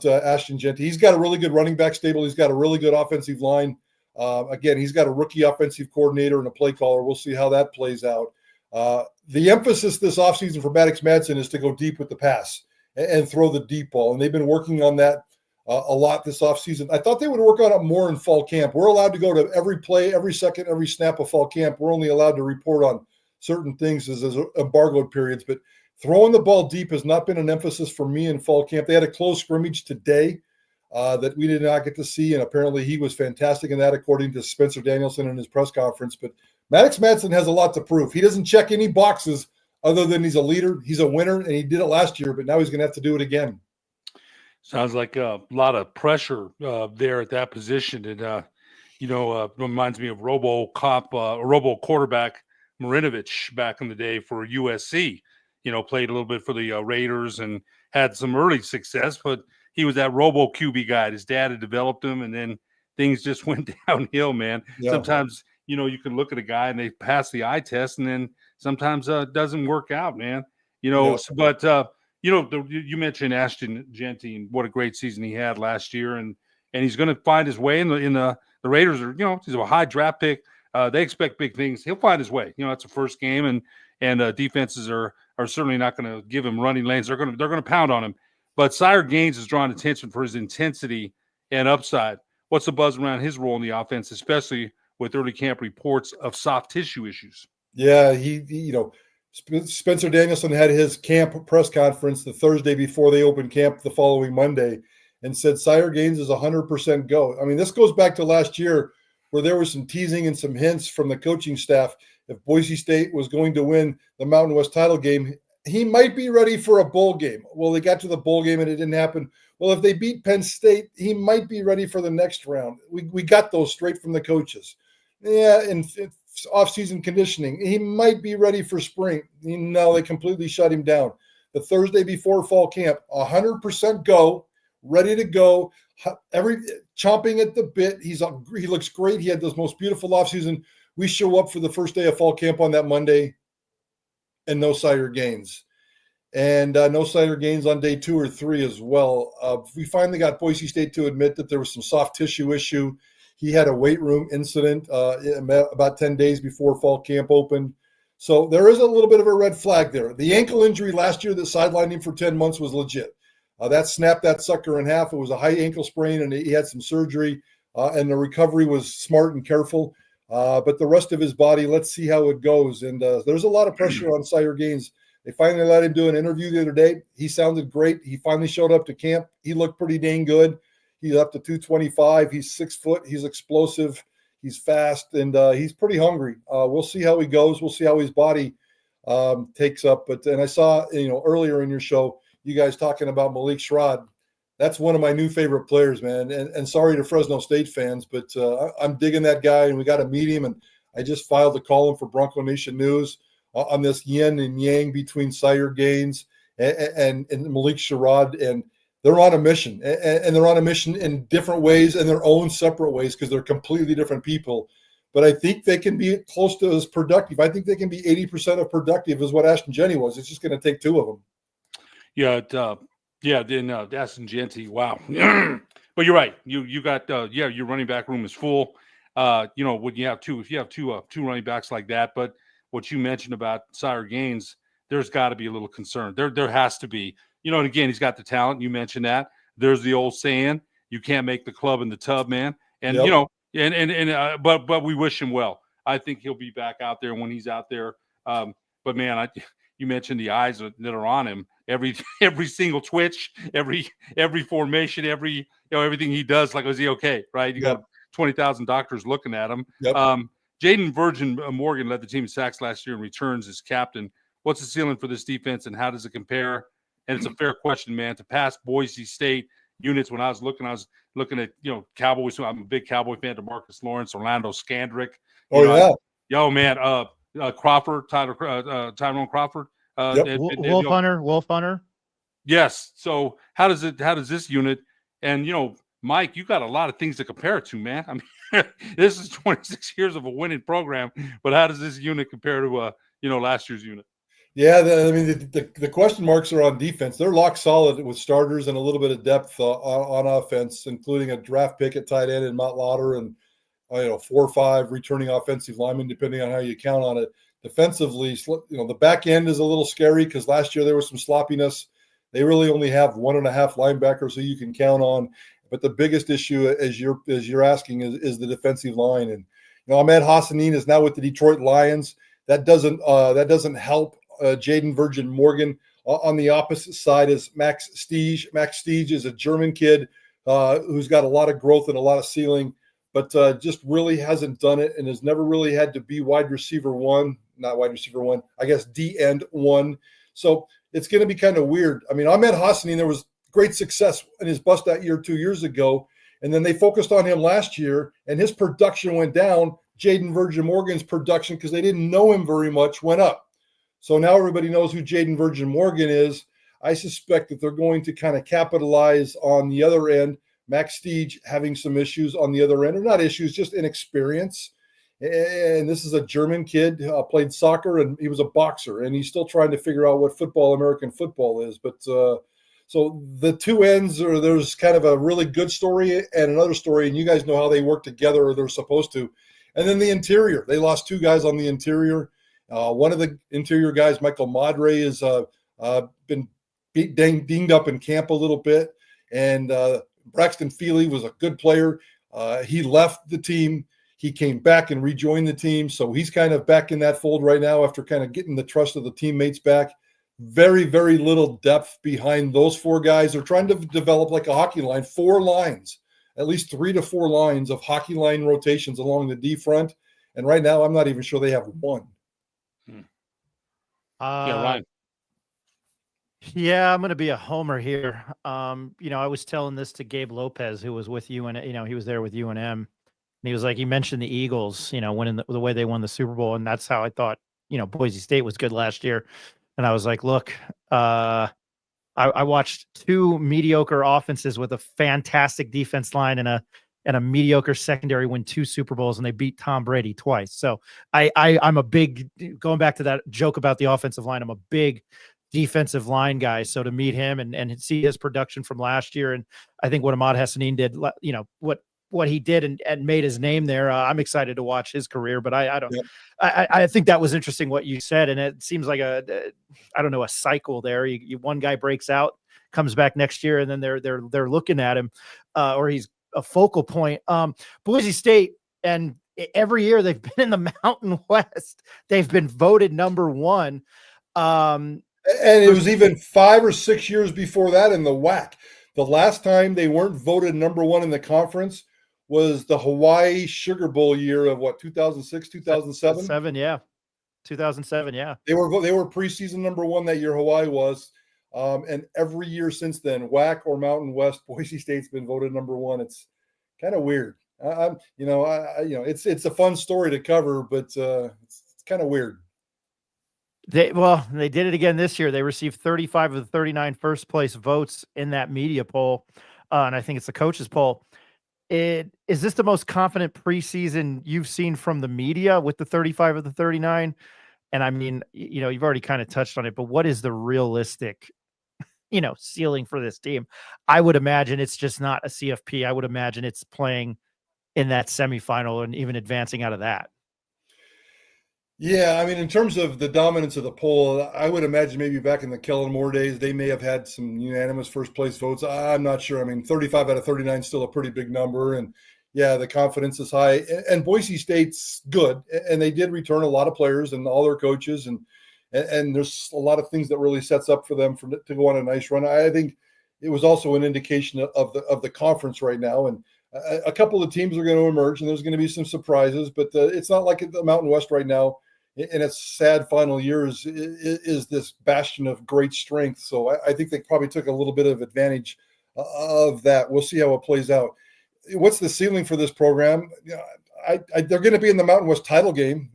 Ashton Jeanty. He's got a really good running back stable. He's got a really good offensive line. Again, he's got a rookie offensive coordinator and a play caller. We'll see how that plays out. The emphasis this offseason for Maddox Madsen is to go deep with the pass and throw the deep ball. And they've been working on that a lot this offseason. I thought they would work on it more in fall camp. We're allowed to go to every play, every second, every snap of fall camp. We're only allowed to report on certain things as embargoed periods, but throwing the ball deep has not been an emphasis for me in fall camp. They had a close scrimmage today that we did not get to see, and apparently he was fantastic in that, according to Spencer Danielson in his press conference. But Maddox Madsen has a lot to prove. He doesn't check any boxes other than he's a leader, he's a winner, and he did it last year, but now he's going to have to do it again. Sounds like a lot of pressure there at that position. And, reminds me of Robo quarterback Marinovich back in the day for USC. You know, played a little bit for the Raiders and had some early success, but he was that Robo QB guy. His dad had developed him, and then things just went downhill, man. Yeah. Sometimes, you know, you can look at a guy and they pass the eye test, and then sometimes it doesn't work out, man. You know, yeah. But, you mentioned Ashton Jeanty and what a great season he had last year, and he's going to find his way in the Raiders are, he's a high draft pick. They expect big things. He'll find his way. You know, it's a first game, and defenses are certainly not going to give him running lanes. They're going to pound on him. But Sire Gaines has drawn attention for his intensity and upside. What's the buzz around his role in the offense, especially with early camp reports of soft tissue issues? Yeah, Spencer Danielson had his camp press conference the Thursday before they opened camp the following Monday and said Sire Gaines is 100% go. I mean, this goes back to last year where there was some teasing and some hints from the coaching staff. If Boise State was going to win the Mountain West title game, he might be ready for a bowl game. Well, they got to the bowl game and it didn't happen. Well, if they beat Penn State, he might be ready for the next round. We got those straight from the coaches. Yeah, and off-season conditioning, he might be ready for spring. No, they completely shut him down. The Thursday before fall camp, 100% go, ready to go, chomping at the bit. He looks great. He had this most beautiful offseason. We show up for the first day of fall camp on that Monday, and no Sire Gaines. And no Sire Gaines on day 2 or 3 as well. We finally got Boise State to admit that there was some soft tissue issue. He had a weight room incident about 10 days before fall camp opened. So there is a little bit of a red flag there. The ankle injury last year that sidelined him for 10 months was legit. That snapped that sucker in half. It was a high ankle sprain, and he had some surgery. and the recovery was smart and careful. But the rest of his body, let's see how it goes. And there's a lot of pressure on Sire Gaines. They finally let him do an interview the other day. He sounded great. He finally showed up to camp. He looked pretty dang good. He's up to 225. He's 6 foot. He's explosive. He's fast, and he's pretty hungry. We'll see how he goes. We'll see how his body takes up. And I saw, earlier in your show, you guys talking about Malik Sherrod. That's one of my new favorite players, man. And sorry to Fresno State fans, but I'm digging that guy, and we got to meet him. And I just filed a column for Bronco Nation News on this yin and yang between Sire Gaines and Malik Sherrod. And they're on a mission, and they're on a mission in different ways, in their own separate ways, because they're completely different people. But I think they can be close to as productive. I think they can be 80% of productive is what Ashton Jenny was. It's just going to take two of them. Yeah, then Ashton Jenty, wow. But you're right. You got your running back room is full. When you have two running backs like that, but what you mentioned about Sire Gaines, there's got to be a little concern. There has to be. And again, he's got the talent. You mentioned that. There's the old saying, you can't make the club in the tub, man. And, Yep. but we wish him well. I think he'll be back out there when he's out there. But man, you mentioned the eyes that are on him. Every single twitch, every formation, everything he does, like, is he okay? Right? You got 20,000 doctors looking at him. Yep. Jaden Virgin Morgan led the team in sacks last year and returns as captain. What's the ceiling for this defense, and how does it compare? And it's a fair question, man, to past Boise State units. When I was looking at, Cowboys. I'm a big Cowboy fan. DeMarcus Lawrence, Orlando Scandrick. Crawford, Tyrone Crawford. Yep. Wolf Hunter. Yes. So how does this unit, and Mike, you got a lot of things to compare it to, man. I mean, this is 26 years of a winning program, but how does this unit compare to last year's unit? Yeah, the question marks are on defense. They're lock solid with starters and a little bit of depth on offense, including a draft pick at tight end in Matt Lauder and 4 or 5 returning offensive linemen, depending on how you count on it. Defensively, the back end is a little scary because last year there was some sloppiness. They really only have 1.5 linebackers who you can count on. But the biggest issue, as you're asking, is the defensive line. And Ahmed Hassanin is now with the Detroit Lions. That doesn't help. Jaden Virgin Morgan. On the opposite side is Max Stiege. Max Stiege is a German kid who's got a lot of growth and a lot of ceiling, but just really hasn't done it and has never really had to be wide receiver one, not wide receiver one, I guess D end one. So it's going to be kind of weird. I mean, Ahmed Hassanin, there was great success in his bust that year 2 years ago, and then they focused on him last year, and his production went down. Jaden Virgin Morgan's production, because they didn't know him very much, went up. So now everybody knows who Jaden Virgin Morgan is. I suspect that they're going to kind of capitalize on the other end. Max Stiege having some issues on the other end, or not issues, just inexperience. And this is a German kid, played soccer, and he was a boxer, and he's still trying to figure out what American football is. But so the two ends there's kind of a really good story and another story, and you guys know how they work together, or they're supposed to. And then the interior, they lost 2 guys on the interior. One of the interior guys, Michael Madre, has been dinged up in camp a little bit. And Braxton Feely was a good player. He left the team. He came back and rejoined the team. So he's kind of back in that fold right now after kind of getting the trust of the teammates back. Very, very little depth behind those 4 guys. They're trying to develop like a hockey line, 4 lines, at least 3 to 4 lines of hockey line rotations along the D front. And right now, I'm not even sure they have one. Ryan. Yeah, I'm going to be a homer here. I was telling this to Gabe Lopez, who was with you, and he was there with UNM, and he was like, he mentioned the Eagles, winning the way they won the Super Bowl, and that's how I thought, Boise State was good last year. And I was like, look, I watched 2 mediocre offenses with a fantastic defense line and a mediocre secondary win 2 Super Bowls, and they beat Tom Brady twice. So I'm a big, going back to that joke about the offensive line, I'm a big defensive line guy. So to meet him and see his production from last year, and I think what Ahmad Hassanin did, what he did and made his name there, I'm excited to watch his career. But I think that was interesting what you said, and it seems like a cycle there. One guy breaks out, comes back next year, and then they're looking at him, or he's a focal point. Boise State, and every year they've been in the Mountain West. They've been voted number one. And it was even 5 or 6 years before that in the WAC. The last time they weren't voted number one in the conference was the Hawaii Sugar Bowl year of 2006, 2007? Yeah. 2007, yeah. They were preseason number one that year, Hawaii was. And every year since then, WAC or Mountain West, Boise State's been voted number one. It's kind of weird. It's a fun story to cover, but it's kind of weird. They did it again this year. They received 35 of the 39 first place votes in that media poll. And I think it's the coaches poll. Is this the most confident preseason you've seen from the media with the 35 of the 39? And I mean, you've already kind of touched on it, but what is the realistic, ceiling for this team? I would imagine it's just not a CFP. I would imagine it's playing in that semifinal and even advancing out of that. Yeah, I mean, in terms of the dominance of the poll, I would imagine maybe back in the Kellen Moore days, they may have had some unanimous first place votes. I'm not sure. I mean, 35 out of 39 is still a pretty big number. And yeah, the confidence is high. And Boise State's good. And they did return a lot of players and all their coaches. And there's a lot of things that really sets up for them to go on a nice run. I think it was also an indication of the conference right now. And a couple of teams are going to emerge, and there's going to be some surprises. But it's not like the Mountain West right now in its sad final years is this bastion of great strength. So I think they probably took a little bit of advantage of that. We'll see how it plays out. What's the ceiling for this program? They're going to be in the Mountain West title game.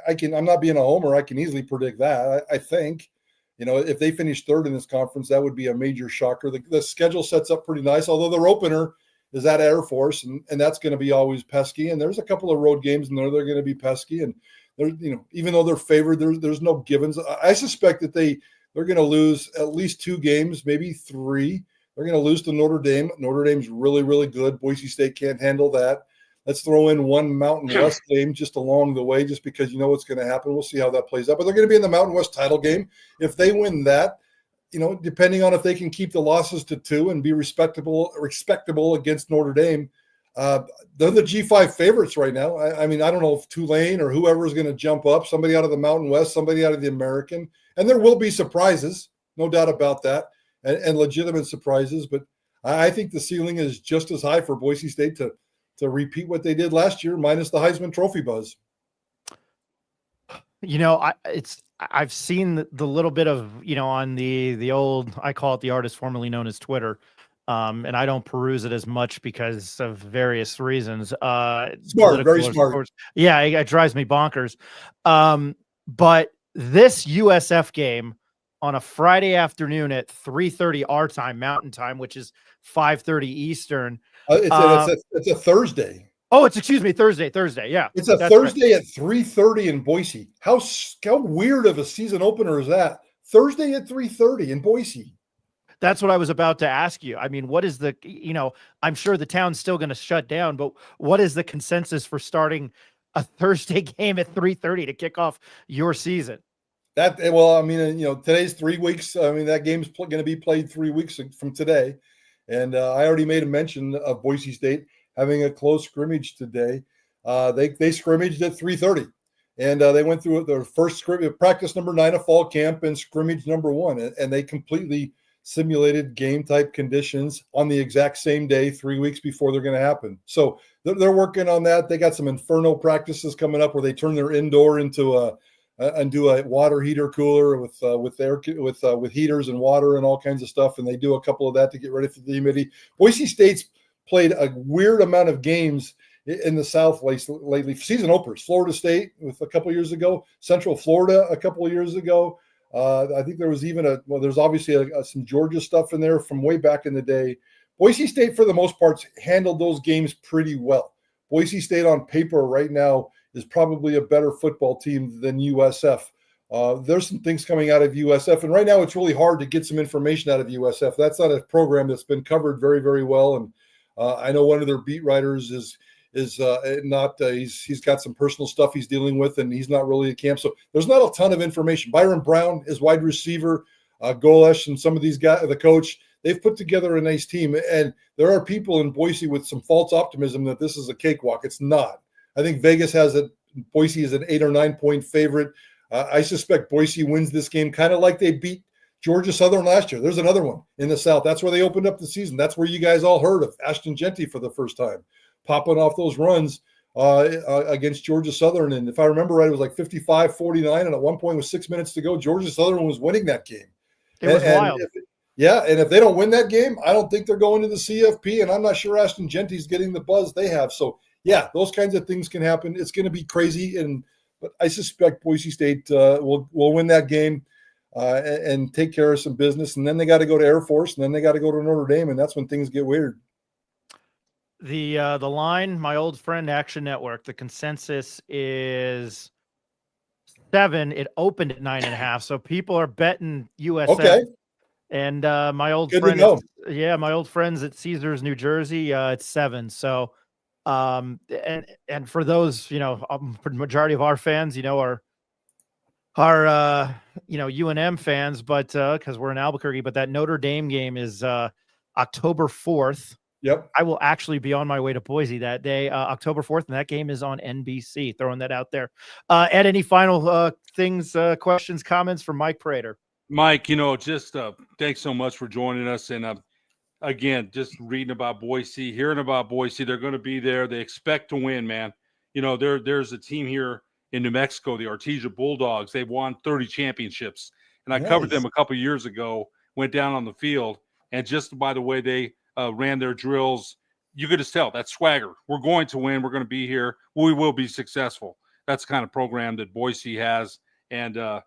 I'm not being a homer. I can easily predict that. I think, if they finish third in this conference, that would be a major shocker. The schedule sets up pretty nice, although their opener is at Air Force, and that's going to be always pesky. And there's a couple of road games in there that are going to be pesky. And even though they're favored, there's no givens. I suspect that they're going to lose at least 2 games, maybe 3. They're going to lose to Notre Dame. Notre Dame's really, really good. Boise State can't handle that. Let's throw in one Mountain West game just along the way, just because what's going to happen. We'll see how that plays out. But they're going to be in the Mountain West title game. If they win that, depending on if they can keep the losses to 2 and be respectable against Notre Dame, they're the G5 favorites right now. I mean, I don't know if Tulane or whoever is going to jump up, somebody out of the Mountain West, somebody out of the American, and there will be surprises, no doubt about that, and legitimate surprises. But I think the ceiling is just as high for Boise State to repeat what they did last year, minus the Heisman Trophy buzz. I've seen the little bit of, on the old, I call it the artist formerly known as Twitter. And I don't peruse it as much because of various reasons. Smart, very smart. Yeah, it drives me bonkers. But this USF game on a Friday afternoon at 3:30 our time, Mountain Time, which is 5:30 Eastern. It's a Thursday. Oh, Thursday. Yeah, it's a Thursday at 3:30 in Boise. How weird of a season opener is that? Thursday at 3:30 in Boise. That's what I was about to ask you. I mean, what is the, I'm sure the town's still going to shut down, but what is the consensus for starting a Thursday game at 3:30 to kick off your season? Today's 3 weeks. I mean, that game's going to be played 3 weeks from today. And I already made a mention of Boise State having a close scrimmage today. They scrimmaged at 3:30. And they went through their first scrimmage, practice number 9 of fall camp, and scrimmage number 1. And they completely simulated game type conditions on the exact same day 3 weeks before they're going to happen. So they're working on that. They got some inferno practices coming up where they turn their indoor into do a water heater cooler with heaters and water and all kinds of stuff. And they do a couple of that to get ready for the humidity. Boise State's played a weird amount of games in the South lately. Season openers, Florida State with a couple of years ago, Central Florida a couple of years ago. I think there was even there's obviously some Georgia stuff in there from way back in the day. Boise State, for the most part, handled those games pretty well. Boise State on paper right now is probably a better football team than USF. There's some things coming out of USF, and right now it's really hard to get some information out of USF. That's not a program that's been covered very, very well. And I know one of their beat writers is not he's got some personal stuff he's dealing with, and he's not really at camp. So there's not a ton of information. Byron Brown is wide receiver, Golesh and some of these guys, the coach, they've put together a nice team. And there are people in Boise with some false optimism that this is a cakewalk. It's not. I think Vegas has it. Boise is an 8 or 9 point favorite. I suspect Boise wins this game, kind of like they beat Georgia Southern last year. There's another one in the South. That's where they opened up the season. That's where you guys all heard of Ashton Genty for the first time, popping off those runs against Georgia Southern. And if I remember right, it was like 55-49. And at one point with 6 minutes to go, Georgia Southern was winning that game. It was wild. And if they don't win that game, I don't think they're going to the CFP. And I'm not sure Ashton Genty's getting the buzz they have. So, yeah, those kinds of things can happen. It's going to be crazy. But I suspect Boise State will win that game and take care of some business. And then they got to go to Air Force, and then they got to go to Notre Dame, and that's when things get weird. The line, my old friend Action Network, the consensus is 7. It opened at 9.5, so people are betting USF. Okay. And my old Good friend, to know. my old friends at Caesars, New Jersey, it's 7. So, and for those, for the majority of our fans, are UNM fans, but because we're in Albuquerque, but that Notre Dame game is October 4th. Yep. I will actually be on my way to Boise that day, October 4th, and that game is on NBC. Throwing that out there. Ed, any final things, questions, comments from Mike Prater? Mike, just thanks so much for joining us. And again, just reading about Boise, hearing about Boise, they're going to be there. They expect to win, man. There's a team here in New Mexico, the Artesia Bulldogs. They've won 30 championships. And I covered them a couple of years ago, went down on the field. And just by the way they ran their drills, you could just tell that swagger. We're going to win. We're going to be here. We will be successful. That's the kind of program that Boise has. And, and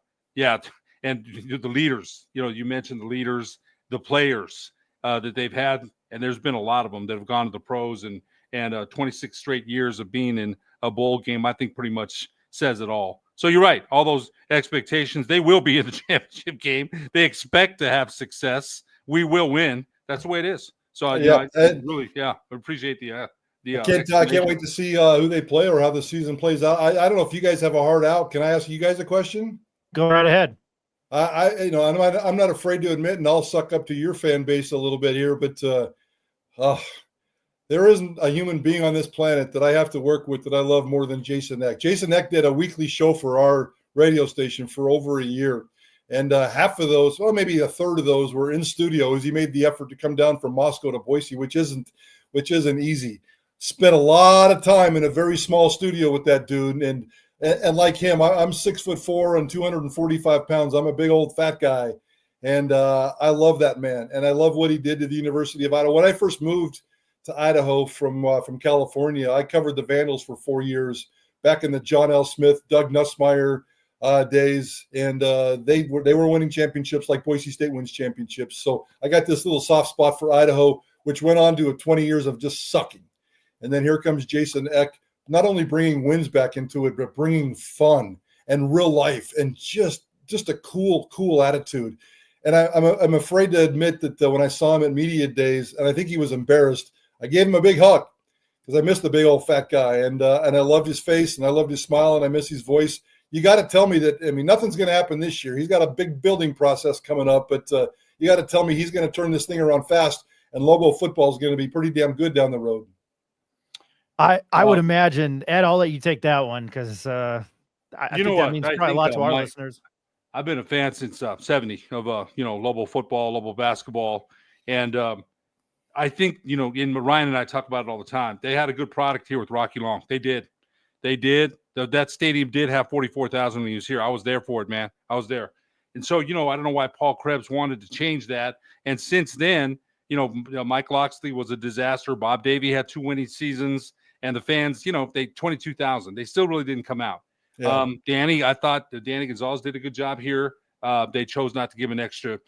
the leaders, you mentioned the leaders, the players that they've had, and there's been a lot of them that have gone to the pros, and 26 straight years of being in a bowl game, I think pretty much says it all. So you're right. All those expectations, they will be in the championship game. They expect to have success. We will win. That's the way it is. So I really appreciate the I can't wait to see who they play or how the season plays out. I don't know if you guys have a hard out. Can I ask you guys a question? Go right ahead. I'm not afraid to admit, and I'll suck up to your fan base a little bit here, but there isn't a human being on this planet that I have to work with that I love more than Jason Eck. Jason Eck did a weekly show for our radio station for over a year. And half of those, well, maybe a third of those were in studio as he made the effort to come down from Moscow to Boise, which isn't easy. Spent a lot of time in a very small studio with that dude. And like him, I'm 6'4" and 245 pounds. I'm a big old fat guy. And I love that man. And I love what he did to the University of Idaho. When I first moved to Idaho from California, I covered the Vandals for 4 years back in the John L. Smith, Doug Nussmeier days, and they were winning championships like Boise State wins championships. So I got this little soft spot for Idaho, which went on to 20 years of just sucking. And then here comes Jason Eck, not only bringing wins back into it, but bringing fun and real life and just a cool attitude. And I'm afraid to admit that when I saw him at media days, and I think he was embarrassed, I gave him a big hug because I miss the big old fat guy, and I loved his face and I loved his smile and I miss his voice. You got to tell me that, nothing's going to happen this year. He's got a big building process coming up, but you got to tell me he's going to turn this thing around fast, and Lobo football is going to be pretty damn good down the road. I would imagine, Ed, I'll let you take that one because I think that means probably a lot to our listeners. I've been a fan since 70 of Lobo football, Lobo basketball, and I think in Ryan and I talk about it all the time. They had a good product here with Rocky Long. They did. That stadium did have 44,000 when he was here. I was there for it, man. I was there. And so, I don't know why Paul Krebs wanted to change that. And since then, Mike Loxley was a disaster. Bob Davey had 2 winning seasons. And the fans, they 22,000. They still really didn't come out. Yeah. I thought Danny Gonzalez did a good job here. They chose not to give an extra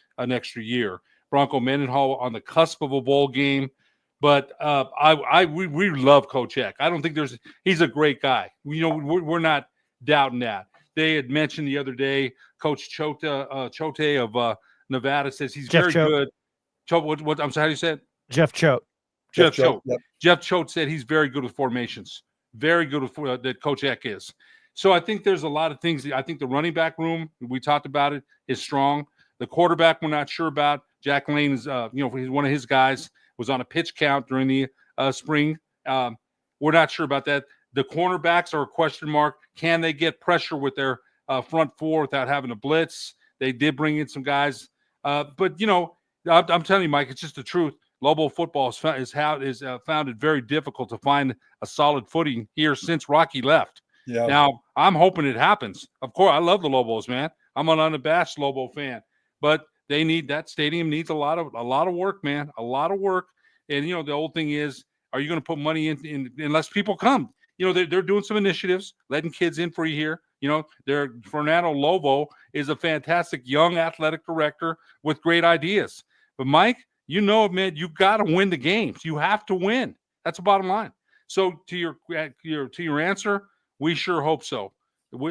year. Bronco Mendenhall on the cusp of a bowl game. But we love Coach Eck. I don't think he's a great guy. We're not doubting that. They had mentioned the other day, Coach Chote of Nevada says he's very good. What? I'm sorry, how do you say it? Jeff Choate. Jeff Choate. Yep. Jeff Choate said he's very good with formations. Very good with that Coach Eck is. So I think there's a lot of things. I think the running back room, we talked about it, is strong. The quarterback we're not sure about. Jack Lane is, he's one of his guys, was on a pitch count during the spring. We're not sure about that. The cornerbacks are a question mark. Can they get pressure with their front four without having to blitz? They did bring in some guys. But, I'm telling you, Mike, it's just the truth. Lobo football is found it very difficult to find a solid footing here since Rocky left. Yeah. Now, I'm hoping it happens. Of course, I love the Lobos, man. I'm an unabashed Lobo fan. But that stadium needs a lot of work, man. A lot of work. And, the old thing is, are you going to put money in unless people come? They're doing some initiatives, letting kids in for a year. Fernando Lobo is a fantastic young athletic director with great ideas. But Mike, man, you got to win the games. You have to win. That's the bottom line. So to your answer, we sure hope so.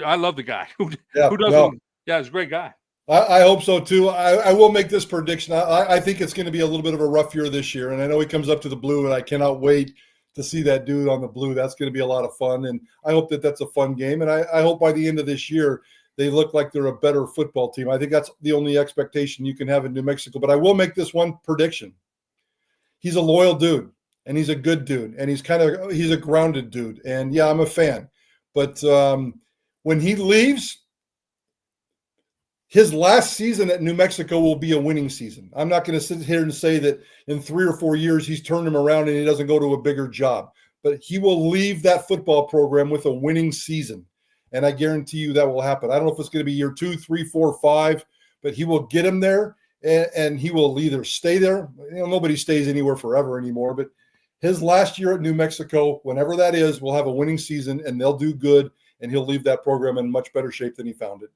I love the guy. Who doesn't? No. Yeah, he's a great guy. I hope so too. I will make this prediction. I think it's going to be a little bit of a rough year this year, and I know he comes up to the blue, and I cannot wait to see that dude on the blue. That's going to be a lot of fun, and I hope that's a fun game. And I hope by the end of this year they look like they're a better football team. I think that's the only expectation you can have in New Mexico. But I will make this one prediction. He's a loyal dude, and he's a good dude, and he's a grounded dude. And yeah, I'm a fan. But when he leaves, his last season at New Mexico will be a winning season. I'm not going to sit here and say that in 3 or 4 years he's turned him around and he doesn't go to a bigger job. But he will leave that football program with a winning season. And I guarantee you that will happen. I don't know if it's going to be year 2, 3, 4, 5, but he will get him there, and he will either stay there. Nobody stays anywhere forever anymore. But his last year at New Mexico, whenever that is, will have a winning season, and they'll do good, and he'll leave that program in much better shape than he found it.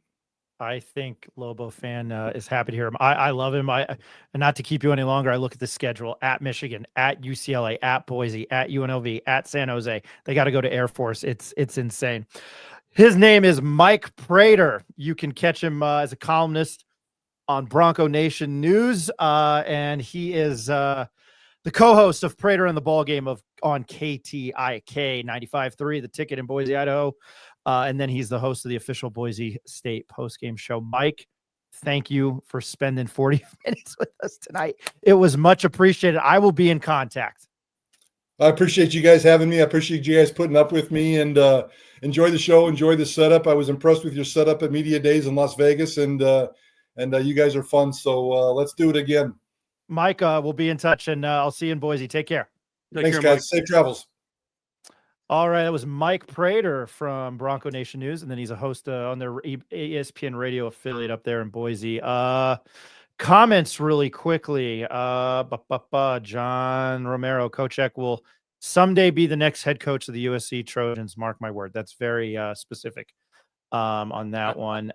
I think Lobo fan is happy to hear him. I love him. And not to keep you any longer, I look at the schedule: at Michigan, at UCLA, at Boise, at UNLV, at San Jose. They got to go to Air Force. It's insane. His name is Mike Prater. You can catch him as a columnist on Bronco Nation News, and he is the co-host of Prater and the Ball Game on KTIK 95.3, The Ticket in Boise, Idaho. And then he's the host of the official Boise State postgame show. Mike, thank you for spending 40 minutes with us tonight. It was much appreciated. I will be in contact. I appreciate you guys having me. I appreciate you guys putting up with me, and enjoy the show. Enjoy the setup. I was impressed with your setup at Media Days in Las Vegas, and you guys are fun. So let's do it again. Mike, we'll be in touch, and I'll see you in Boise. Take care. Thanks, guys. Mike. Safe travels. All right, that was Mike Prater from Bronco Nation News, and then he's a host on their ESPN radio affiliate up there in Boise. Comments really quickly. John Romero, Kochek will someday be the next head coach of the USC Trojans. Mark my word. That's very specific on that one.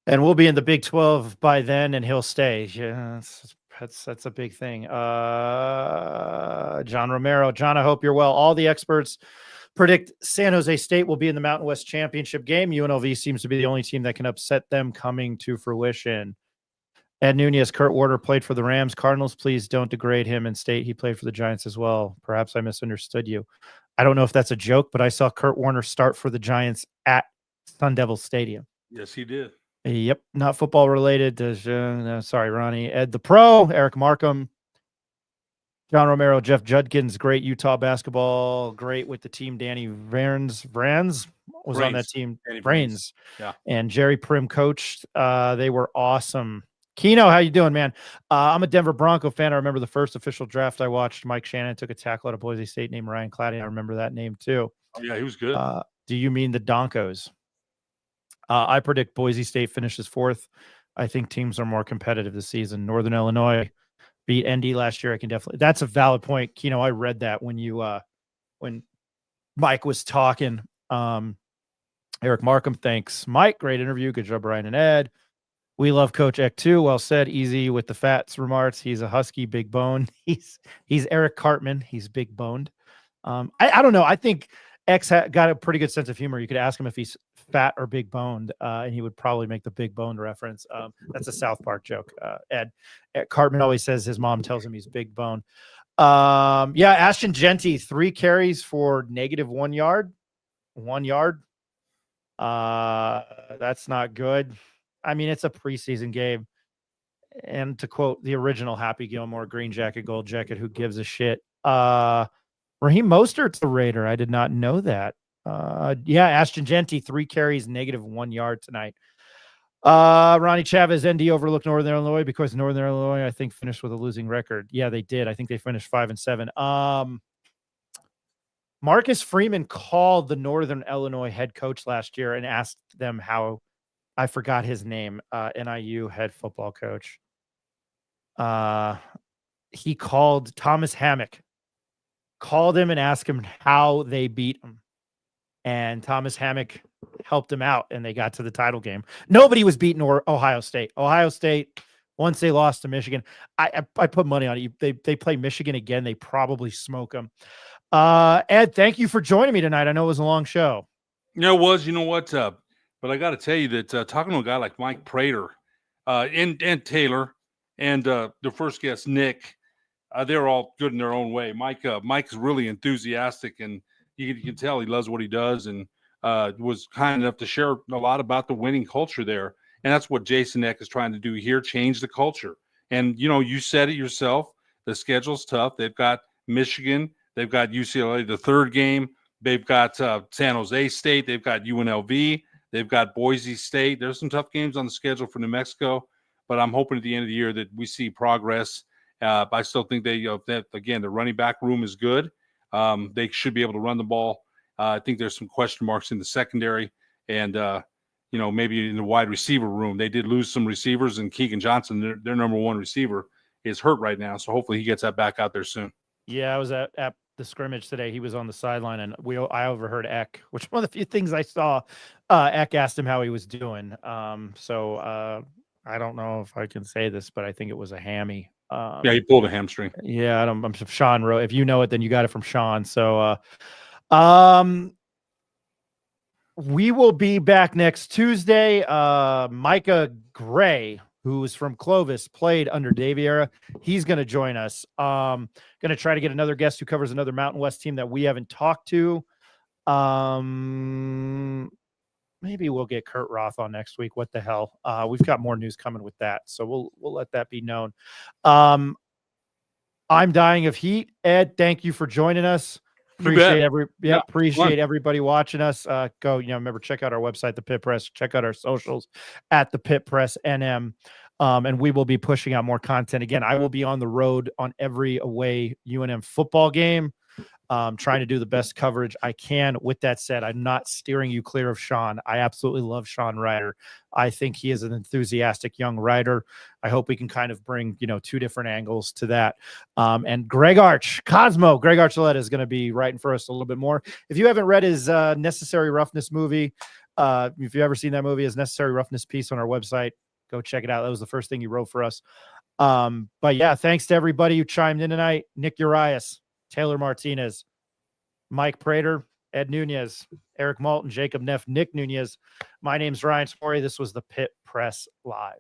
And we'll be in the Big 12 by then, and he'll stay. Yeah, that's a big thing. John Romero. John, I hope you're well. All the experts predict San Jose State will be in the Mountain West Championship game. UNLV seems to be the only team that can upset them coming to fruition. Ed Nunez, Kurt Warner played for the Rams. Cardinals, please don't degrade him and state he played for the Giants as well. Perhaps I misunderstood you. I don't know if that's a joke, but I saw Kurt Warner start for the Giants at Sun Devil Stadium. Yes, he did. Yep, not football related. Sorry, Ronnie. Ed the Pro, Eric Markham, John Romero, Jeff Judkins, great Utah basketball, great with the team. Danny Brands was on that team. Brains. Yeah. And Jerry Prim coached. They were awesome. Keno, how you doing, man? I'm a Denver Bronco fan. I remember the first official draft I watched. Mike Shannon took a tackle out of Boise State named Ryan Claddy. I remember that name too. Oh, yeah, he was good. Do you mean the Donkos? I predict Boise State finishes 4th. I think teams are more competitive this season. Northern Illinois beat ND last year. That's a valid point. Keno, I read that when when Mike was talking. Eric Markham, thanks. Mike, great interview. Good job, Brian and Ed. We love Coach Eck too. Well said. Easy with the fats remarks. He's a husky, big bone. He's Eric Cartman. He's big boned. I don't know. I think X got a pretty good sense of humor. You could ask him if he's fat or big boned, and he would probably make the big boned reference. That's a South Park joke. Ed Cartman always says his mom tells him he's big boned. Ashton Genty, 3 carries for -1 yard. 1 yard. That's not good. I mean, it's a preseason game. And to quote the original Happy Gilmore, green jacket, gold jacket, who gives a shit? Raheem Mostert's a Raider. I did not know that. Yeah, Ashton Genty, 3 carries, -1 yard tonight. Ronnie Chavez, ND overlooked Northern Illinois because Northern Illinois, I think, finished with a losing record. Yeah, they did. I think they finished 5-7. Marcus Freeman called the Northern Illinois head coach last year and asked them how, I forgot his name, NIU head football coach. He called Thomas Hammock, called him and asked him how they beat him. And Thomas Hammock helped him out, and they got to the title game. Nobody was beating Ohio State. Ohio State, once they lost to Michigan, I put money on it. They play Michigan again, they probably smoke them. Ed, thank you for joining me tonight. I know it was a long show. No, it was. You know what? But I got to tell you that talking to a guy like Mike Prater and Taylor and the first guest, Nick, they're all good in their own way. Mike's really enthusiastic, and you can tell he loves what he does, and was kind enough to share a lot about the winning culture there. And that's what Jason Eck is trying to do here, change the culture. And, you said it yourself, the schedule's tough. They've got Michigan. They've got UCLA, the third game. They've got San Jose State. They've got UNLV. They've got Boise State. There's some tough games on the schedule for New Mexico, but I'm hoping at the end of the year that we see progress. I still think that again, the running back room is good. They should be able to run the ball. I think there's some question marks in the secondary, and maybe in the wide receiver room. They did lose some receivers, and Keegan Johnson, their number one receiver, is hurt right now. So hopefully he gets that back out there soon. Yeah, I was at the scrimmage today. He was on the sideline, and I overheard Eck, which one of the few things I saw. Eck asked him how he was doing. So I don't know if I can say this, but I think it was a hammy. Yeah, he pulled a hamstring. Yeah, I'm Sean wrote. If you know it, then you got it from Sean. So we will be back next Tuesday. Micah Gray, who's from Clovis, played under Dave Vieira. He's going to join us. Going to try to get another guest who covers another Mountain West team that we haven't talked to. Maybe we'll get Kurt Roth on next week. What the hell? We've got more news coming with that, so we'll let that be known. I'm dying of heat. Ed, thank you for joining us. Appreciate everybody watching us. Go, remember, check out our website, the Pit Press. Check out our socials at the Pit Press NM. And we will be pushing out more content. Again, I will be on the road on every away UNM football game, trying to do the best coverage I can. With that said, I'm not steering you clear of Sean. I absolutely love Sean Ryder. I think he is an enthusiastic young writer. I hope we can kind of bring, two different angles to that. And Greg Archuleta is going to be writing for us a little bit more. If you haven't read his Necessary Roughness movie, if you've ever seen that movie, his Necessary Roughness piece on our website, go check it out. That was the first thing he wrote for us. But yeah, thanks to everybody who chimed in tonight. Nick Urias, Taylor Martinez, Mike Prater, Ed Nunez, Eric Malton, Jacob Neff, Nick Nunez. My name's Ryan Sporey. This was the Pit Press Live.